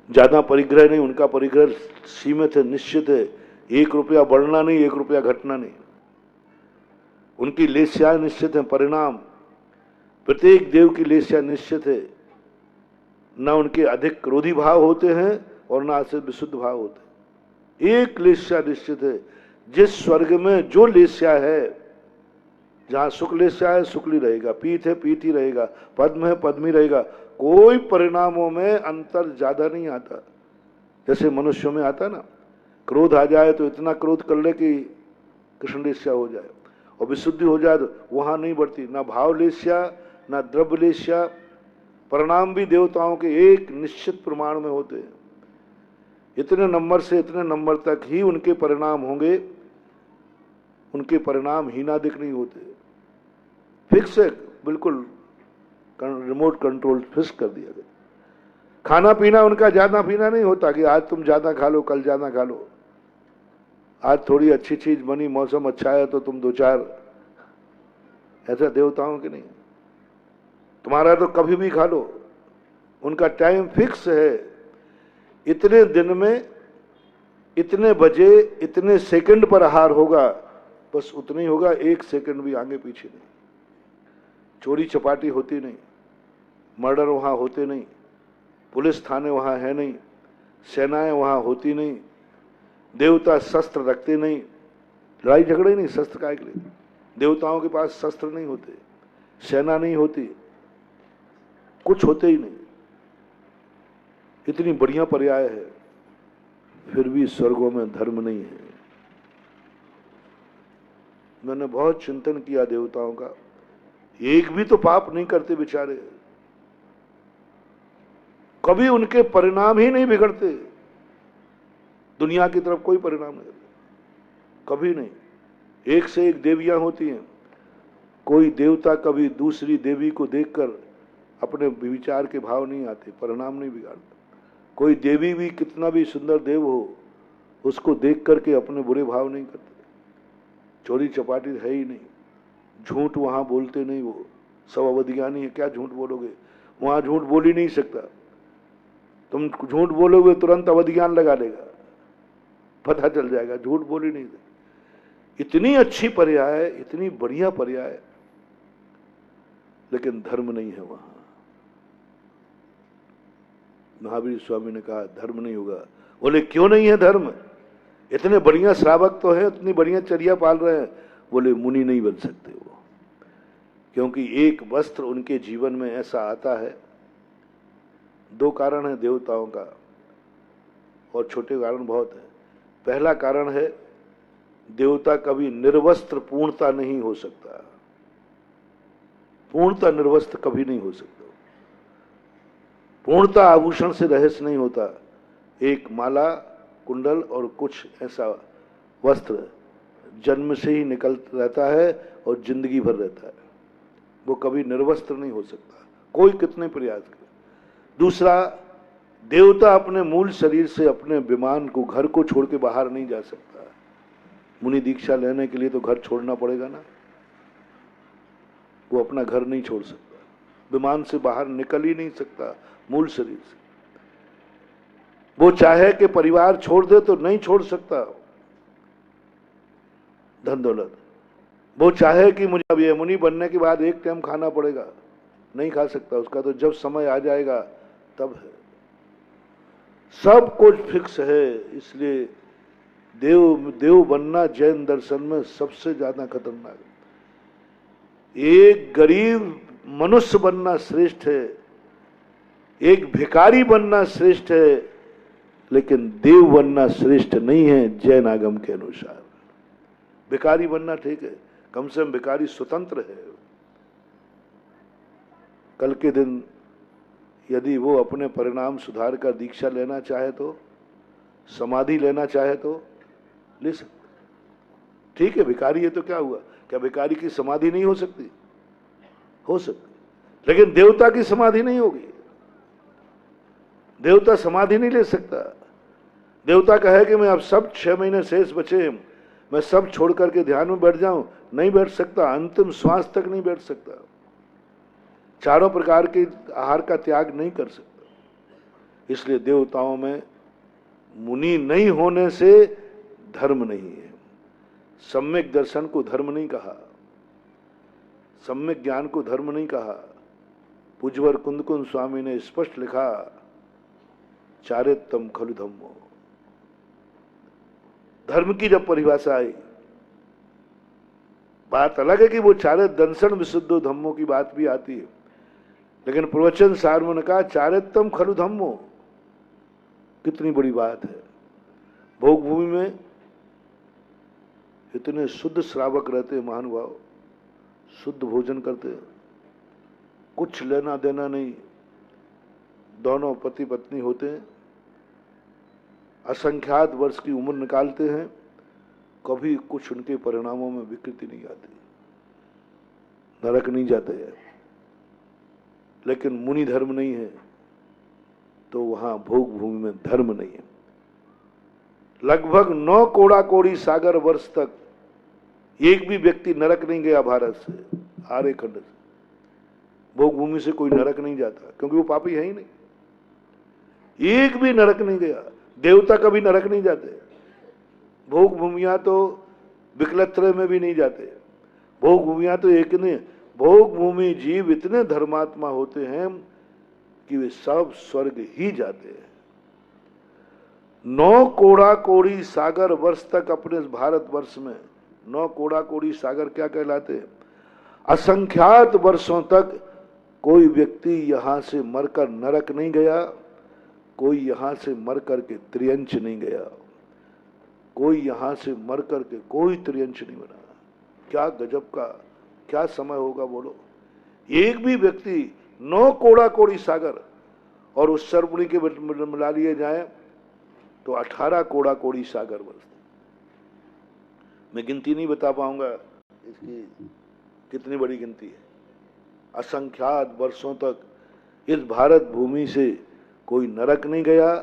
ज्यादा परिग्रह नहीं, उनका परिग्रह सीमित है, निश्चित है। 1 रुपया बढ़ना नहीं, 1 रुपया घटना नहीं। उनकी लेस्या निश्चित है, परिणाम प्रत्येक देव की लेस्या निश्चित है। न उनके अधिक क्रोधी भाव होते हैं और न से विशुद्ध भाव होते हैं। एक लेस्या निश्चित है। जिस स्वर्ग में जो लेस्या है, जहां सुख लेस्या है सुख ही रहेगा, पीत है पीत ही रहेगा, पद्म है पद्म ही रहेगा। कोई परिणामों में अंतर ज्यादा नहीं आता, जैसे मनुष्यों में आता ना। क्रोध आ जाए तो इतना क्रोध कर ले कि कृष्ण लेस्या हो जाए, और विशुद्धि हो जाए तो वहां नहीं बढ़ती, ना भाव लेस्या ना द्रव्य लेस्या। परिणाम भी देवताओं के एक निश्चित प्रमाण में होते हैं। इतने नंबर से इतने नंबर तक ही उनके परिणाम होंगे, उनके परिणाम हीनादिक नहीं होते। फिक्स है, बिल्कुल रिमोट कंट्रोल फिक्स कर दिया गया। खाना पीना उनका ज्यादा पीना नहीं होता कि आज तुम ज्यादा खा लो कल ज्यादा खा लो, आज थोड़ी अच्छी चीज बनी मौसम अच्छा है तो तुम 2-4, ऐसा देवताओं के नहीं। तुम्हारा तो कभी भी खा लो, उनका टाइम फिक्स है। इतने दिन में इतने बजे इतने सेकंड पर आहार होगा, बस उतना ही होगा, 1 सेकंड भी आगे पीछे नहीं। चोरी चपाटी होती नहीं, मर्डर वहां होते नहीं, पुलिस थाने वहां है नहीं, सेनाएं वहां होती नहीं, देवता शस्त्र रखते नहीं, लड़ाई झगड़े नहीं, शस्त्र काय के लिए? देवताओं के पास शस्त्र नहीं होते, सेना नहीं होती, कुछ होते ही नहीं। इतनी बढ़िया पर्याय है, फिर भी स्वर्गों में धर्म नहीं है। मैंने बहुत चिंतन किया देवताओं का, एक भी तो पाप नहीं करते बेचारे, कभी उनके परिणाम ही नहीं बिगड़ते, दुनिया की तरफ कोई परिणाम नहीं, कभी नहीं। एक से एक देवियां होती हैं, कोई देवता कभी दूसरी देवी को देखकर अपने विचार के भाव नहीं आते, परिणाम नहीं बिगाड़ता। कोई देवी भी कितना भी सुंदर देव हो, उसको देख करके अपने बुरे भाव नहीं करते। चोरी चपाटी है ही नहीं, झूठ वहां बोलते नहीं, वो सब अवधिज्ञानी है, क्या झूठ बोलोगे? वहां झूठ बोल ही नहीं सकता, तुम झूठ बोलोगे तुरंत अवधिज्ञान लगा लेगा, पता चल जाएगा, झूठ बोल ही नहीं सकता। इतनी अच्छी पर्याय, इतनी बढ़िया पर्याय, लेकिन धर्म नहीं है वहां। महावीर स्वामी ने कहा धर्म नहीं होगा। बोले क्यों नहीं है धर्म? इतने बढ़िया श्रावक तो है, इतनी बढ़िया चर्या पाल रहे हैं। बोले मुनि नहीं बन सकते वो, क्योंकि एक वस्त्र उनके जीवन में ऐसा आता है। 2 कारण है देवताओं का, और छोटे कारण बहुत है। पहला कारण है, देवता कभी निर्वस्त्र पूर्णता नहीं हो सकता, पूर्णता निर्वस्त्र कभी नहीं हो सकता। पूर्णता आभूषण से रहस्य नहीं होता, एक माला कुंडल और कुछ ऐसा वस्त्र जन्म से ही निकल रहता है और जिंदगी भर रहता है, वो कभी निर्वस्त्र नहीं हो सकता, कोई कितने प्रयास करे। दूसरा, देवता अपने मूल शरीर से अपने विमान को, घर को छोड़ के बाहर नहीं जा सकता। मुनि दीक्षा लेने के लिए तो घर छोड़ना पड़ेगा ना, वो अपना घर नहीं छोड़ सकता, विमान से बाहर निकल ही नहीं सकता मूल शरीर से। वो चाहे कि परिवार छोड़ दे तो नहीं छोड़ सकता, धन दौलत। वो चाहे कि मुझे अब ये मुनि बनने के बाद एक टाइम खाना पड़ेगा, नहीं खा सकता, उसका तो जब समय आ जाएगा तब है। सब कुछ फिक्स है। इसलिए देव बनना जैन दर्शन में सबसे ज्यादा खतरनाक है। एक गरीब मनुष्य बनना श्रेष्ठ है, एक भिखारी बनना श्रेष्ठ है, लेकिन देव बनना श्रेष्ठ नहीं है जैन आगम के अनुसार। भिखारी बनना ठीक है, कम से कम भिखारी स्वतंत्र है। कल के दिन यदि वो अपने परिणाम सुधार कर दीक्षा लेना चाहे तो, समाधि लेना चाहे तो ले सकते, ठीक है। भिखारी है तो क्या हुआ? क्या भिखारी की समाधि नहीं हो सकती? हो सकती, लेकिन देवता की समाधि नहीं होगी। देवता समाधि नहीं ले सकता। देवता कहे कि मैं अब सब 6 महीने शेष बचे, मैं सब छोड़ करके ध्यान में बैठ जाऊं, नहीं बैठ सकता, अंतिम श्वास तक नहीं बैठ सकता, चारों प्रकार के आहार का त्याग नहीं कर सकता। इसलिए देवताओं में मुनि नहीं होने से धर्म नहीं है। सम्यक दर्शन को धर्म नहीं कहा, सम्यक ज्ञान को धर्म नहीं कहा। पूज्यवर कुंदकुंद स्वामी ने स्पष्ट लिखा, चारित्रम खलु धम्मो। धर्म की जब परिभाषा आई, बात अलग है कि वो चारित्र दर्शन विशुद्धो धम्मो की बात भी आती है, लेकिन प्रवचन सार में कहा चारित्रम खलु धम्मो। कितनी बड़ी बात है। भोग भूमि में इतने शुद्ध श्रावक रहते, महानुभाव शुद्ध भोजन करते, कुछ लेना देना नहीं, दोनों पति पत्नी होते हैं, असंख्यात वर्ष की उम्र निकालते हैं, कभी कुछ उनके परिणामों में विकृति नहीं आती, नरक नहीं जाते हैं। लेकिन मुनि धर्म नहीं है तो वहां भोग भूमि में धर्म नहीं है। लगभग 9 कोड़ा कोड़ी सागर वर्ष तक एक भी व्यक्ति नरक नहीं गया भारत से, आर्य खंड से। भोग भूमि से कोई नरक नहीं जाता, क्योंकि वो पापी है ही नहीं। एक भी नरक नहीं गया। देवता कभी नरक नहीं जाते, भोग भूमियां तो विकलत्रय में भी नहीं जाते। भोग भूमियां तो एक नहीं, भोग भूमि जीव इतने धर्मात्मा होते हैं कि वे सब स्वर्ग ही जाते हैं। 9 कोड़ा कोड़ी सागर वर्ष तक अपने इस भारतवर्ष में 9 कोड़ा कोड़ी सागर क्या कहलाते हैं? असंख्यात वर्षों तक कोई व्यक्ति यहां से मरकर नरक नहीं गया, कोई यहां से मर करके त्रियंच नहीं गया, कोई यहां से मर करके कोई त्रियंच नहीं बना। क्या गजब का क्या समय होगा बोलो। एक भी व्यक्ति 9 कोड़ा कोड़ी सागर, और उस सर्वणी के मिला लिए जाए तो 18 कोड़ा कोड़ी सागर वर्ष। मैं गिनती नहीं बता पाऊंगा इसकी कितनी बड़ी गिनती है। असंख्यात वर्षों तक इस भारत भूमि से कोई नरक नहीं गया,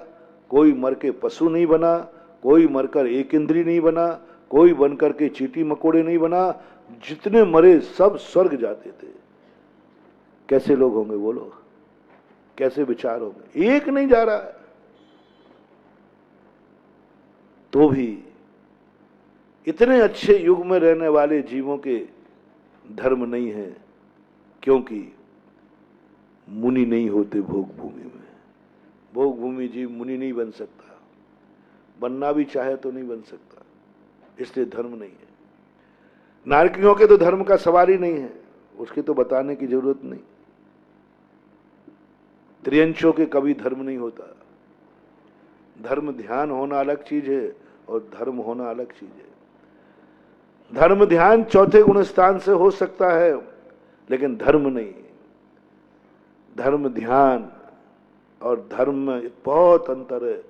कोई मर के पशु नहीं बना, कोई मरकर एक इंद्री नहीं बना, कोई बनकर के चींटी मकोड़े नहीं बना। जितने मरे सब स्वर्ग जाते थे। कैसे लोग होंगे बोलो, कैसे विचार होंगे? एक नहीं जा रहा है तो भी इतने अच्छे युग में रहने वाले जीवों के धर्म नहीं है, क्योंकि मुनि नहीं होते भोग भूमि में। भोग भूमि जीव मुनि नहीं बन सकता, बनना भी चाहे तो नहीं बन सकता, इसलिए धर्म नहीं है। नारकियों के तो धर्म का सवाल ही नहीं है, उसकी तो बताने की जरूरत नहीं। त्रियंशों के कभी धर्म नहीं होता। धर्म ध्यान होना अलग चीज है और धर्म होना अलग चीज है। धर्म ध्यान चौथे गुण स्थान से हो सकता है, लेकिन धर्म नहीं। धर्म ध्यान और धर्म में बहुत अंतर है।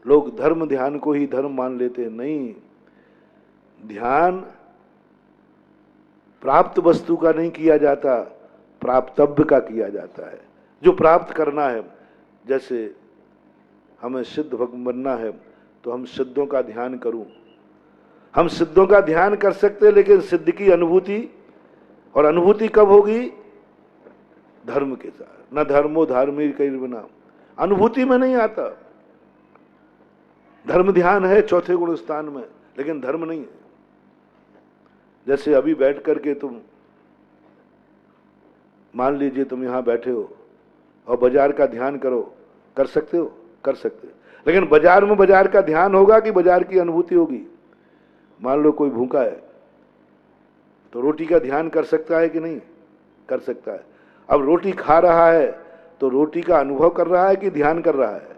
लोग धर्म ध्यान को ही धर्म मान लेते हैं। नहीं, ध्यान प्राप्त वस्तु का नहीं किया जाता, प्राप्तव्य का किया जाता है। जो प्राप्त करना है, जैसे हमें सिद्ध बनना है तो हम सिद्धों का ध्यान करूं। हम सिद्धों का ध्यान कर सकते हैं, लेकिन सिद्ध की अनुभूति, और अनुभूति कब होगी? धर्म के साथ। न धर्मो धार्मी कई बना, अनुभूति में नहीं आता। धर्म ध्यान है चौथे गुण स्थान में, लेकिन धर्म नहीं है। जैसे अभी बैठ करके तुम मान लीजिए तुम यहां बैठे हो और बाजार का ध्यान करो, कर सकते हो? कर सकते हो। लेकिन बाजार में बाजार का ध्यान होगा कि बाजार की अनुभूति होगी? मान लो कोई भूखा है तो रोटी का ध्यान कर सकता है कि नहीं? कर सकता है। अब रोटी खा रहा है तो रोटी का अनुभव कर रहा है कि ध्यान कर रहा है?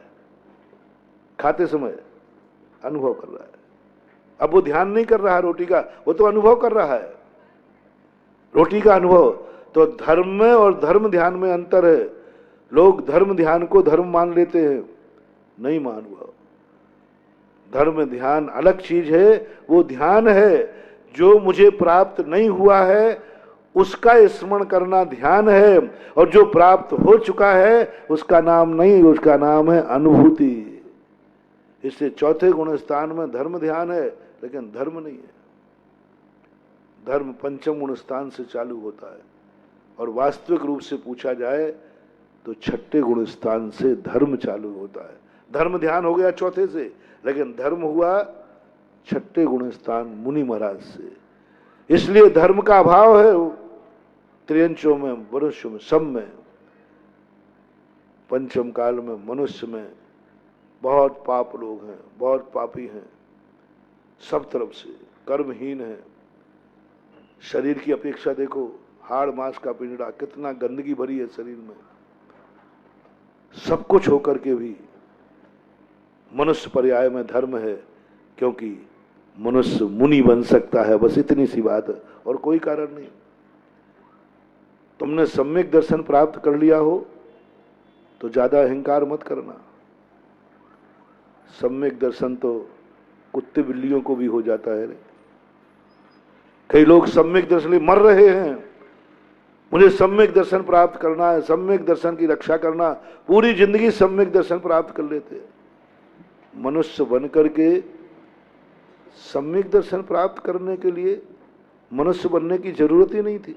खाते समय अनुभव कर रहा है। अब वो ध्यान नहीं कर रहा है रोटी का, वो तो अनुभव कर रहा है रोटी का अनुभव। तो धर्म में और धर्म ध्यान में अंतर है। लोग धर्म ध्यान को धर्म मान लेते हैं, नहीं मान हुआ। धर्म ध्यान अलग चीज है। वो ध्यान है जो मुझे प्राप्त नहीं हुआ है उसका स्मरण करना ध्यान है, और जो प्राप्त हो चुका है उसका नाम नहीं, उसका नाम है अनुभूति। इसलिए चौथे गुण स्थान में धर्म ध्यान है, लेकिन धर्म नहीं है। धर्म पंचम गुण स्थान से चालू होता है, और वास्तविक रूप से पूछा जाए तो छठे गुण स्थान से धर्म चालू होता है। धर्म ध्यान हो गया चौथे से, लेकिन धर्म हुआ छठे गुण स्थान मुनि महाराज से। इसलिए धर्म का अभाव है त्रियंचों में, मनुष्य में, सब में। पंचम काल में मनुष्य में बहुत पाप लोग हैं, बहुत पापी हैं, सब तरफ से कर्महीन है। शरीर की अपेक्षा देखो, हाड़ मांस का पिंजड़ा, कितना गंदगी भरी है शरीर में। सब कुछ होकर के भी मनुष्य पर्याय में धर्म है, क्योंकि मनुष्य मुनि बन सकता है। बस इतनी सी बात है, और कोई कारण नहीं। तुमने सम्यक दर्शन प्राप्त कर लिया हो तो ज्यादा अहंकार मत करना। सम्यक दर्शन तो कुत्ते बिल्लियों को भी हो जाता है। कई लोग सम्यक दर्शन मर रहे हैं, मुझे सम्यक दर्शन प्राप्त करना है, सम्यक दर्शन की रक्षा करना, पूरी जिंदगी सम्यक दर्शन प्राप्त कर लेते हैं। मनुष्य बनकर के सम्यक दर्शन प्राप्त करने के लिए मनुष्य बनने की जरूरत ही नहीं थी,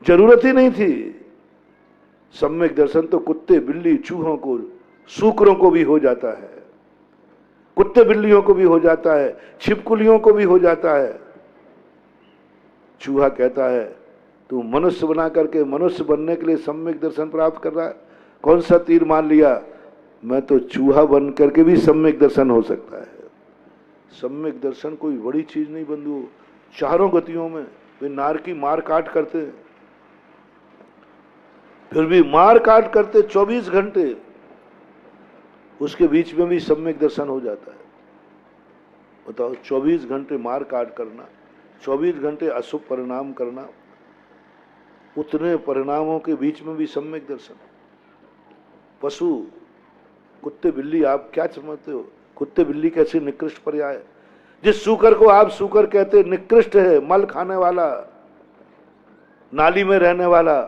जरूरत ही नहीं थी। सम्यक दर्शन तो कुत्ते बिल्ली चूहों को, सूकरों को भी हो जाता है। कुत्ते बिल्लियों को भी हो जाता है, छिपकलियों को भी हो जाता है। चूहा कहता है तू मनुष्य बना करके मनुष्य बनने के लिए सम्यक दर्शन प्राप्त कर रहा है, कौन सा तीर मान लिया? मैं तो चूहा बन करके भी सम्यक दर्शन हो सकता है। सम्यक दर्शन कोई बड़ी चीज नहीं बंधु, चारों गतियों में वे नार की मार काट करते हैं, फिर भी मार काट करते 24 घंटे, उसके बीच में भी सम्यक दर्शन हो जाता है। बताओ, 24 घंटे मार काट करना, 24 घंटे अशुभ परिणाम करना, उतने परिणामों के बीच में भी सम्यक दर्शन। पशु कुत्ते बिल्ली, आप क्या समझते हो? कुत्ते बिल्ली कैसे निकृष्ट पर्याय? जिस सूकर को आप सूकर कहते निकृष्ट है, मल खाने वाला, नाली में रहने वाला,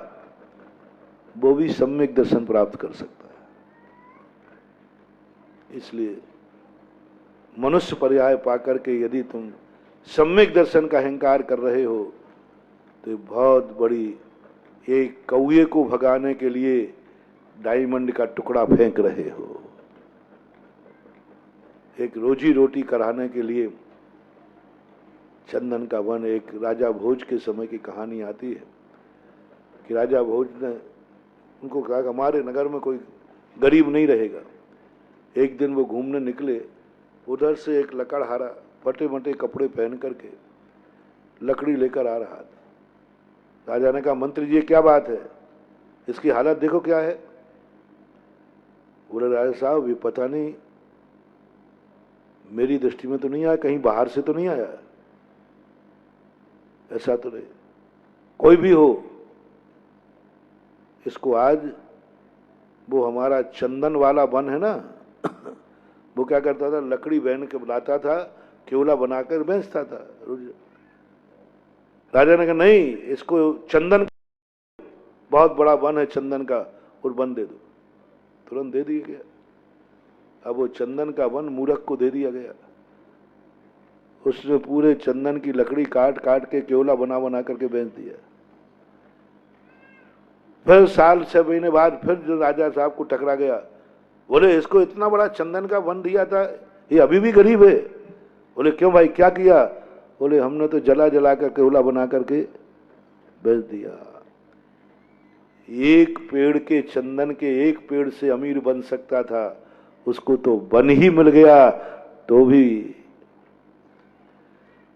वो भी सम्यक दर्शन प्राप्त कर सकता है। इसलिए मनुष्य पर्याय पाकर के यदि तुम सम्यक दर्शन का अहंकार कर रहे हो तो बहुत बड़ी, एक कौए को भगाने के लिए डायमंड का टुकड़ा फेंक रहे हो, एक रोजी रोटी कराने के लिए चंदन का वन। एक राजा भोज के समय की कहानी आती है कि राजा भोज ने उनको कहा कि हमारे नगर में कोई गरीब नहीं रहेगा। एक दिन वो घूमने निकले, उधर से एक लकड़हारा फटे मटे कपड़े पहन करके लकड़ी लेकर आ रहा था। राजा ने कहा, मंत्री जी ये क्या बात है, इसकी हालत देखो क्या है। बोले, राजा साहब ये पता नहीं, मेरी दृष्टि में तो नहीं आया, कहीं बाहर से तो नहीं आया, ऐसा तो नहीं, कोई भी हो इसको आज, वो हमारा चंदन वाला वन है ना, वो क्या करता था, लकड़ी बहन के लाता था, केवला बनाकर बेचता था। राजा ने कहा नहीं, इसको चंदन, बहुत बड़ा वन है चंदन का, और वन दे दो। तुरंत दे दिया गया। अब वो चंदन का वन मूर्ख को दे दिया गया। उसने पूरे चंदन की लकड़ी काट काट के केवला बना बना करके बेच दिया। फिर साल 6 महीने बाद फिर जो राजा साहब को टकरा गया, बोले इसको इतना बड़ा चंदन का वन दिया था, ये अभी भी गरीब है। बोले क्यों भाई, क्या किया? बोले हमने तो जला जला कर केवला बना करके बेच दिया। एक पेड़ के, चंदन के एक पेड़ से अमीर बन सकता था, उसको तो वन ही मिल गया। तो भी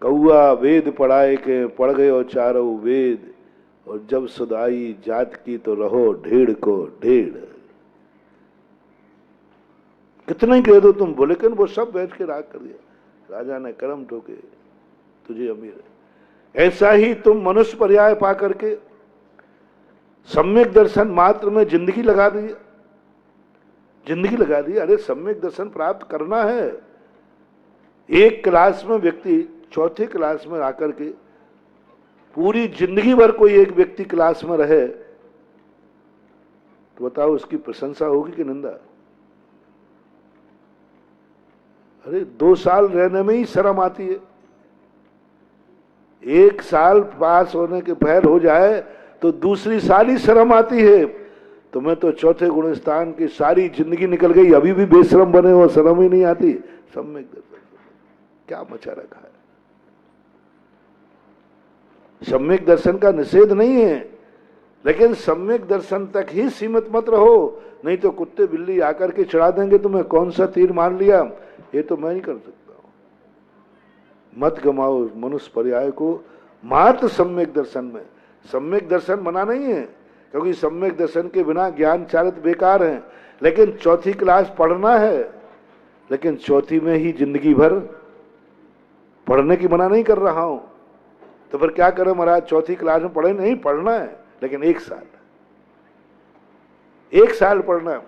कौआ वेद पढ़ाए के पढ़ गए और चारों वेद, और जब सुधाई जात की तो रहो ढेड़ को ढेड़। कितना ही कह दो तुम, बोले कि वो सब बैठ के राग कर दिया। राजा ने कर्म ठोके, तुझे अमीर है। ऐसा ही तुम मनुष्य पर्याय पा करके सम्यक दर्शन मात्र में जिंदगी लगा दी, जिंदगी लगा दी। अरे सम्यक दर्शन प्राप्त करना है। एक क्लास में व्यक्ति, चौथे क्लास में आकर के पूरी जिंदगी भर कोई एक व्यक्ति क्लास में रहे तो बताओ उसकी प्रशंसा होगी कि निंदा? अरे 2 साल रहने में ही शर्म आती है। 1 साल पास होने के फेल हो जाए तो दूसरी साल ही शर्म आती है। तुम्हें तो चौथे गुणस्थान की सारी जिंदगी निकल गई, अभी भी बेशरम बने हो, शर्म ही नहीं आती। सम्यक दर्शन क्या मचा रखा है। सम्यक दर्शन का निषेध नहीं है, लेकिन सम्यक दर्शन तक ही सीमित मत रहो, नहीं तो कुत्ते बिल्ली आकर के चढ़ा देंगे तुम्हें, कौन सा तीर मार लिया, ये तो मैं नहीं कर सकता हूं। मत गमाओ मनुष्य पर्याय को मात्र सम्यक दर्शन में। सम्यक दर्शन मना नहीं है, क्योंकि सम्यक दर्शन के बिना ज्ञान चारित बेकार है। लेकिन चौथी क्लास पढ़ना है, लेकिन चौथी में ही जिंदगी भर पढ़ने की मना नहीं कर रहा हूं। तो फिर क्या करें महाराज, चौथी क्लास में पढ़े नहीं, पढ़ना है, लेकिन 1 साल पढ़ना।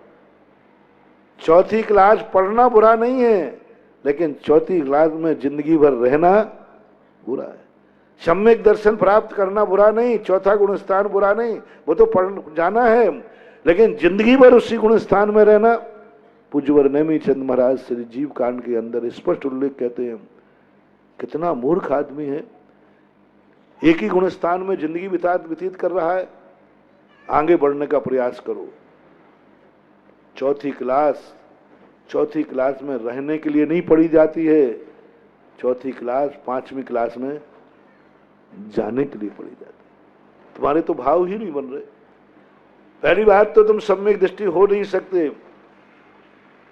चौथी क्लास पढ़ना बुरा नहीं है, लेकिन चौथी क्लास में जिंदगी भर रहना बुरा है। सम्यक दर्शन प्राप्त करना बुरा नहीं, चौथा गुणस्थान बुरा नहीं, वो तो पढ़ जाना है, लेकिन जिंदगी भर उसी गुणस्थान में रहना। पूज्यवर नेमी चंद महाराज श्री जीव कांड के अंदर स्पष्ट उल्लेख कहते हैं, कितना मूर्ख आदमी है, एक ही गुणस्थान में जिंदगी व्यतीत कर रहा है। आगे बढ़ने का प्रयास करो। चौथी क्लास चौथी क्लास में रहने के लिए नहीं पढ़ी जाती है, चौथी क्लास 5वीं क्लास में जाने के लिए पढ़ी जाती है। तुम्हारे तो भाव ही नहीं बन रहे। पहली बात तो तुम सम्यक दृष्टि हो नहीं सकते।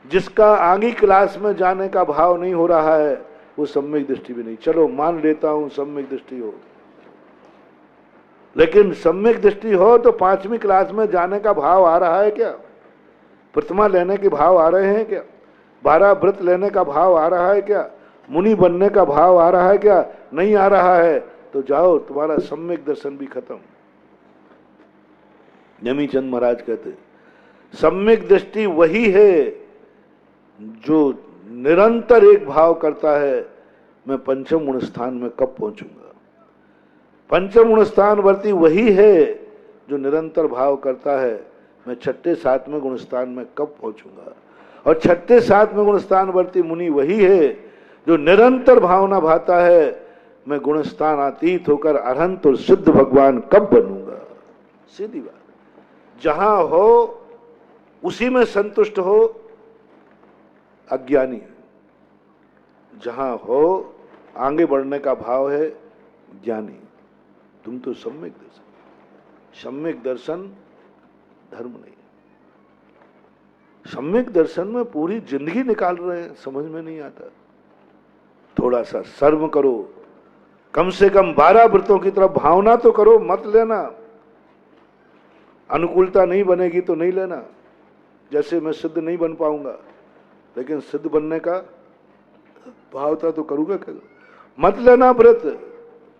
जिसका आगे क्लास में जाने का भाव नहीं हो रहा है वो सम्यक दृष्टि भी नहीं। चलो मान लेता हूं सम्यक दृष्टि हो, लेकिन सम्यक दृष्टि हो तो 5वीं क्लास में जाने का भाव आ रहा है क्या? प्रतिमा लेने के भाव आ रहे हैं क्या? 12 व्रत लेने का भाव आ रहा है क्या? मुनि बनने का भाव आ रहा है क्या? नहीं आ रहा है तो जाओ, तुम्हारा सम्यक दर्शन भी खत्म। नेमीचंद महाराज कहते सम्यक दृष्टि वही है जो निरंतर एक भाव करता है, मैं पंचम गुण स्थान में कब पहुंचूंगा। पंचम गुण स्थान वर्ती वही है जो निरंतर भाव करता है, मैं 6ठे 7वें गुण स्थान में कब पहुंचूंगा। और 6ठे 7वें गुण स्थान वर्ती मुनि वही है जो निरंतर भावना भाता है, मैं गुण स्थान अतीत होकर अरहंत और सिद्ध भगवान कब बनूंगा। सीधी बात, जहां हो उसी में संतुष्ट हो अज्ञानी, जहां हो आगे बढ़ने का भाव है ज्ञानी। तुम तो सम्यक दर्शन धर्म नहीं, सम्यक दर्शन में पूरी जिंदगी निकाल रहे हैं, समझ में नहीं आता। थोड़ा सा शर्म करो, कम से कम 12 व्रतों की तरफ भावना तो करो, मत लेना। अनुकूलता नहीं बनेगी तो नहीं लेना। जैसे मैं सिद्ध नहीं बन पाऊंगा, लेकिन सिद्ध बनने का भावता तो करूंगा। मत लेना व्रत,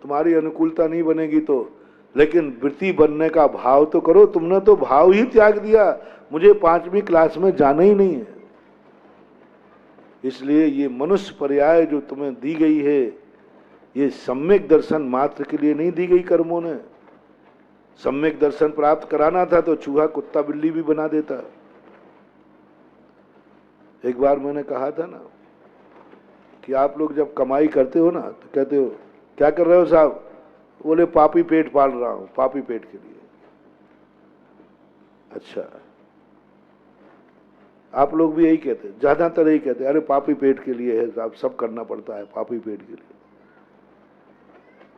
तुम्हारी अनुकूलता नहीं बनेगी तो, लेकिन वृत्ति बनने का भाव तो करो। तुमने तो भाव ही त्याग दिया, मुझे 5वीं क्लास में जाना ही नहीं है। इसलिए ये मनुष्य पर्याय जो तुम्हें दी गई है, ये सम्यक दर्शन मात्र के लिए नहीं दी गई कर्मों ने। सम्यक दर्शन प्राप्त कराना था तो चूहा कुत्ता बिल्ली भी बना देता। एक बार मैंने कहा था ना कि आप लोग जब कमाई करते हो ना तो कहते हो क्या कर रहे हो साहब? बोले पापी पेट पाल रहा हूं, पापी पेट के लिए। अच्छा, आप लोग भी यही कहते, ज्यादातर यही कहते, अरे पापी पेट के लिए है साहब, सब करना पड़ता है पापी पेट के लिए।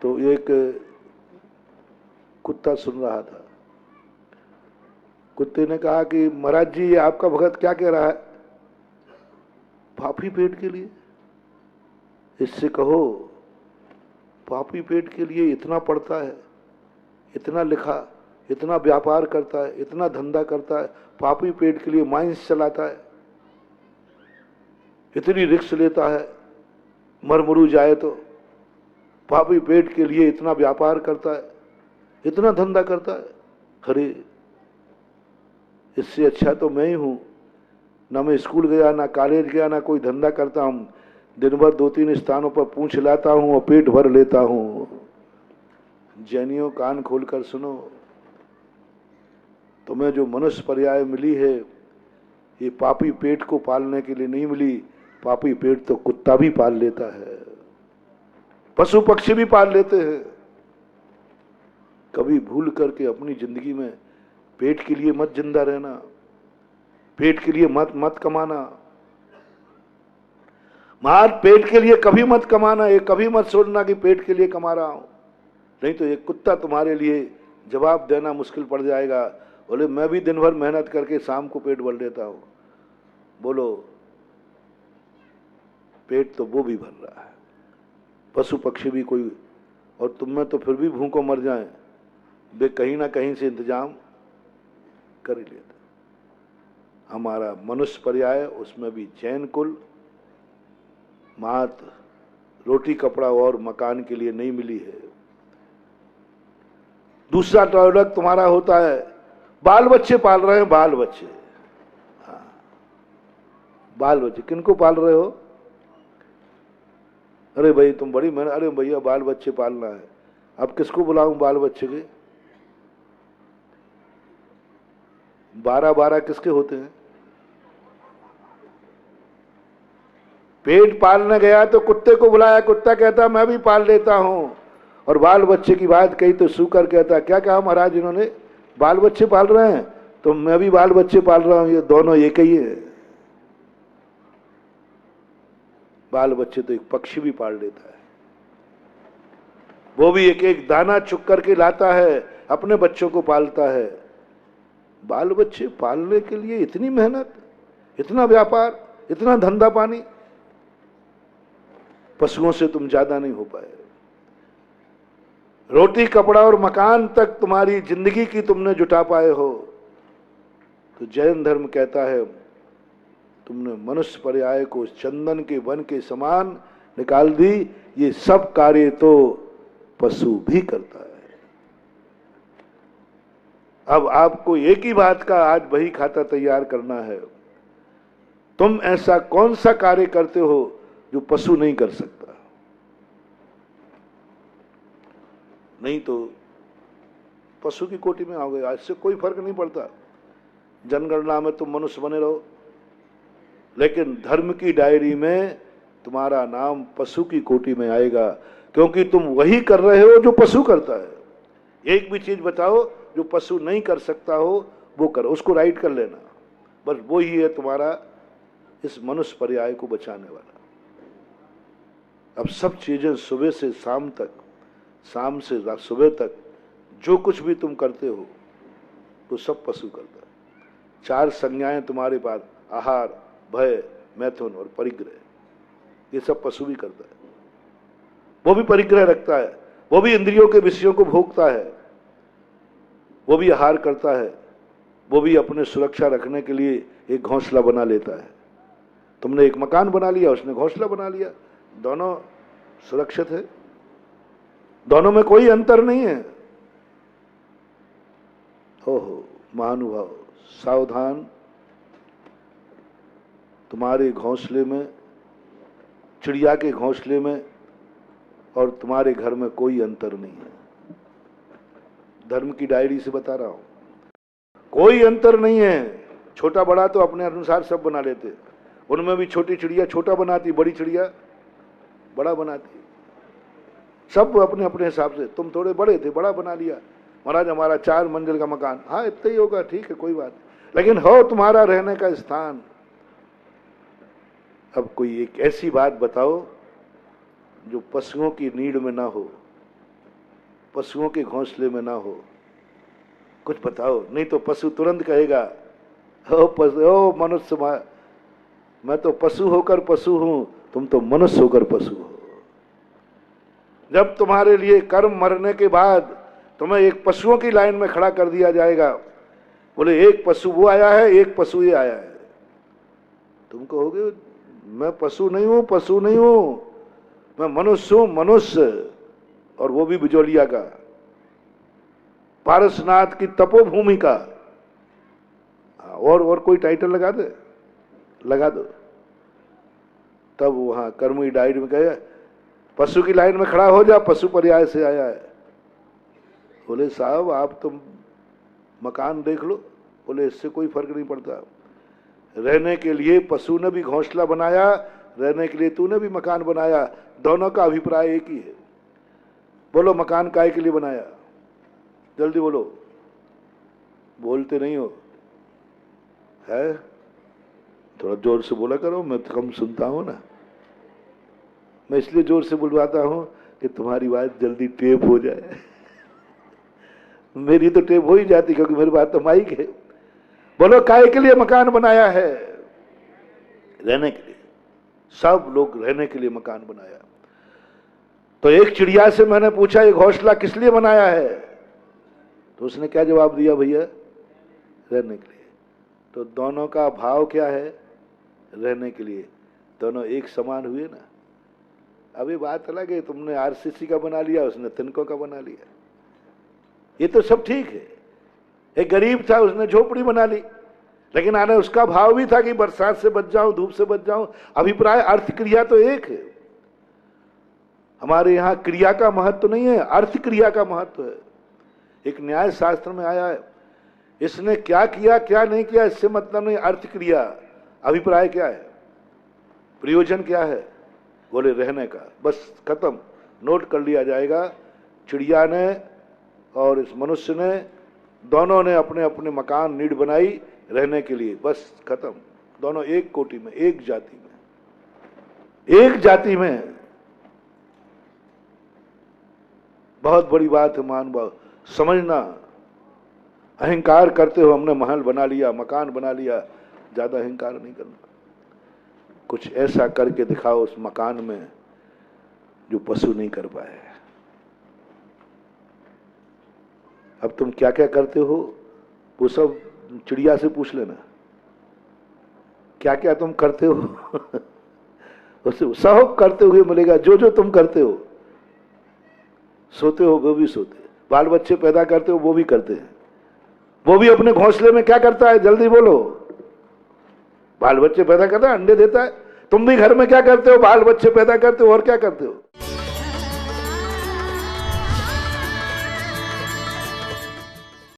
तो एक कुत्ता सुन रहा था, कुत्ते ने कहा कि महाराज जी ये आपका भगत क्या कह रहा है? पापी पेट के लिए? इससे कहो पापी पेट के लिए इतना पढ़ता है, इतना लिखा, इतना व्यापार करता है, इतना धंधा करता है, पापी पेट के लिए माइंस चलाता है, इतनी रिस्क लेता है, मरमरू जाए तो पापी पेट के लिए इतना व्यापार करता है, इतना धंधा करता है। अरे इससे अच्छा तो मैं ही हूं, ना मैं स्कूल गया, ना कॉलेज गया, ना कोई धंधा करता हूं, दिन भर 2-3 स्थानों पर पूंछ लाता हूं और पेट भर लेता हूं। जैनियों कान खोलकर सुनो, तुम्हें जो मनुष्य पर्याय मिली है ये पापी पेट को पालने के लिए नहीं मिली। पापी पेट तो कुत्ता भी पाल लेता है, पशु पक्षी भी पाल लेते हैं। कभी भूल करके अपनी जिंदगी में पेट के लिए मत जिंदा रहना, पेट के लिए मत कमाना। मार पेट के लिए कभी मत कमाना, ये कभी मत सोचना कि पेट के लिए कमा रहा हूं, नहीं तो ये कुत्ता तुम्हारे लिए जवाब देना मुश्किल पड़ जाएगा। बोले मैं भी दिन भर मेहनत करके शाम को पेट भर लेता हूं। बोलो पेट तो वो भी भर रहा है, पशु पक्षी भी कोई, और तुम में तो फिर भी भूखों मर जाएं, वे कहीं ना कहीं से इंतजाम कर ही लेते। हमारा मनुष्य पर्याय, उसमें भी जैन कुल मात्र रोटी कपड़ा और मकान के लिए नहीं मिली है। दूसरा प्रोडक्ट तुम्हारा होता है, बाल बच्चे पाल रहे हैं, बाल बच्चे। हाँ, बाल बच्चे किनको पाल रहे हो? अरे भाई तुम बड़ी मेहनत, अरे भैया बाल बच्चे पालना है, अब किसको बुलाऊं बाल बच्चे के? 12-12 किसके होते हैं? पेट पालने गया तो कुत्ते को बुलाया, कुत्ता कहता मैं भी पाल लेता हूं, और बाल बच्चे की बात कही तो सूकर कहता क्या कहा महाराज इन्होंने, बाल बच्चे पाल रहे हैं तो मैं भी बाल बच्चे पाल रहा हूं, ये दोनों एक ही है। बाल बच्चे तो एक पक्षी भी पाल लेता है, वो भी एक एक दाना चुग करके लाता है, अपने बच्चों को पालता है। बाल बच्चे पालने के लिए इतनी मेहनत, इतना व्यापार, इतना धंधा पानी, पशुओं से तुम ज्यादा नहीं हो पाए। रोटी कपड़ा और मकान तक तुम्हारी जिंदगी की तुमने जुटा पाए हो, तो जैन धर्म कहता है तुमने मनुष्य पर्याय को चंदन के वन के समान निकाल दी। ये सब कार्य तो पशु भी करता है। अब आपको एक ही बात का आज बही खाता तैयार करना है, तुम ऐसा कौन सा कार्य करते हो जो पशु नहीं कर सकता? नहीं तो पशु की कोटि में आओगे। आज से कोई फर्क नहीं पड़ता, जनगणना में तुम मनुष्य बने रहो, लेकिन धर्म की डायरी में तुम्हारा नाम पशु की कोटि में आएगा, क्योंकि तुम वही कर रहे हो जो पशु करता है। एक भी चीज बताओ जो पशु नहीं कर सकता हो वो करो, उसको राइट कर लेना, बस वो ही है तुम्हारा इस मनुष्य पर्याय को बचाने वाला। अब सब चीजें सुबह से शाम तक, शाम से सुबह तक जो कुछ भी तुम करते हो तो सब पशु करता है। 4 संज्ञाएं तुम्हारे पास, आहार, भय, मैथुन और परिग्रह, ये सब पशु भी करता है। वो भी परिग्रह रखता है, वो भी इंद्रियों के विषयों को भोगता है, वो भी आहार करता है, वो भी अपने सुरक्षा रखने के लिए एक घोंसला बना लेता है। तुमने एक मकान बना लिया, उसने घोंसला बना लिया, दोनों सुरक्षित है, दोनों में कोई अंतर नहीं है। हो महानुभाव, सावधान, तुम्हारे घोंसले में, चिड़िया के घोंसले में और तुम्हारे घर में कोई अंतर नहीं है। धर्म की डायरी से बता रहा हूं, कोई अंतर नहीं है। छोटा बड़ा तो अपने अनुसार सब बना लेते, उनमें भी छोटी चिड़िया छोटा बनाती, बड़ी चिड़िया बड़ा बनाती, सब अपने अपने हिसाब से। तुम थोड़े बड़े थे, बड़ा बना लिया, महाराज हमारा 4 मंजिल का मकान, हाँ इतना ही होगा, ठीक है कोई बात, लेकिन हो तुम्हारा रहने का स्थान। अब कोई एक ऐसी बात बताओ जो पशुओं की नीड में ना हो, पशुओं के घोंसले में ना हो, कुछ बताओ। नहीं तो पशु तुरंत कहेगा ओ मनुष्य, मैं तो पशु होकर पशु हूं, तुम तो मनुष्य होकर पशु हो। जब तुम्हारे लिए कर्म मरने के बाद तुम्हें एक पशुओं की लाइन में खड़ा कर दिया जाएगा, बोले एक पशु वो आया है, एक पशु ये आया है, तुम कहोगे मैं पशु नहीं हूं, पशु नहीं हूं, मैं मनुष्य हूं, मनुष्य, और वो भी बिजोलिया का, पारसनाथ की तपोभूमि का। और कोई टाइटल लगा दे, लगा दो। तब वहां कर्मी डायरी में कहे पशु की लाइन में खड़ा हो जा, पशु पर्याय से आया है। बोले साहब आप तुम मकान देख लो, बोले इससे कोई फर्क नहीं पड़ता, रहने के लिए पशु ने भी घोंसला बनाया, रहने के लिए तूने भी मकान बनाया, दोनों का अभिप्राय एक ही है। बोलो मकान काहे के लिए बनाया, जल्दी बोलो, बोलते नहीं हो है, थोड़ा जोर से बोला करो, मैं तो कम सुनता हूं ना। मैं इसलिए जोर से बुलवाता हूं कि तुम्हारी बात जल्दी टेप हो जाए। मेरी तो टेप हो ही जाती क्योंकि मेरी बात तो माइक है। बोलो काहे के लिए मकान बनाया है, रहने के लिए, सब लोग रहने के लिए मकान बनाया। तो एक चिड़िया से मैंने पूछा ये घोंसला किस लिए बनाया है, तो उसने क्या जवाब दिया, भैया रहने के लिए। तो दोनों का भाव क्या है, रहने के लिए, दोनों एक समान हुए ना। अभी बात अलग है, तुमने आरसीसी का बना लिया, उसने तिनकों का बना लिया, ये तो सब ठीक है। एक गरीब था, उसने झोपड़ी बना ली, लेकिन आने उसका भाव भी था कि बरसात से बच जाऊं, धूप से बच जाऊं। अभिप्राय अर्थ क्रिया तो एक है। हमारे यहाँ क्रिया का महत्व नहीं है, अर्थ क्रिया का महत्व है। एक न्याय शास्त्र में आया है, इसने क्या किया क्या नहीं किया इससे मतलब नहीं, अर्थ क्रिया, अभिप्राय क्या है, प्रयोजन क्या है, बोले रहने का, बस खत्म, नोट कर लिया जाएगा। चिड़िया ने और इस मनुष्य ने, दोनों ने अपने अपने मकान नीड बनाई रहने के लिए, बस खत्म, दोनों एक कोटि में, एक जाति में, एक जाति में बहुत बड़ी बात है महानुभाव, समझना। अहंकार करते हो हमने महल बना लिया, मकान बना लिया, ज्यादा अहंकार नहीं करना। कुछ ऐसा करके दिखाओ उस मकान में जो पशु नहीं कर पाए। अब तुम क्या क्या करते हो वो सब चिड़िया से पूछ लेना, क्या क्या तुम करते हो उससे सब करते हुए मिलेगा। जो जो तुम करते हो, सोते हो वो भी सोते, बाल बच्चे पैदा करते हो वो भी करते हैं। वो भी अपने घोंसले में क्या करता है, जल्दी बोलो। बाल बच्चे पैदा करता है, अंडे देता है। तुम भी घर में क्या करते हो, बाल बच्चे पैदा करते हो और क्या करते हो।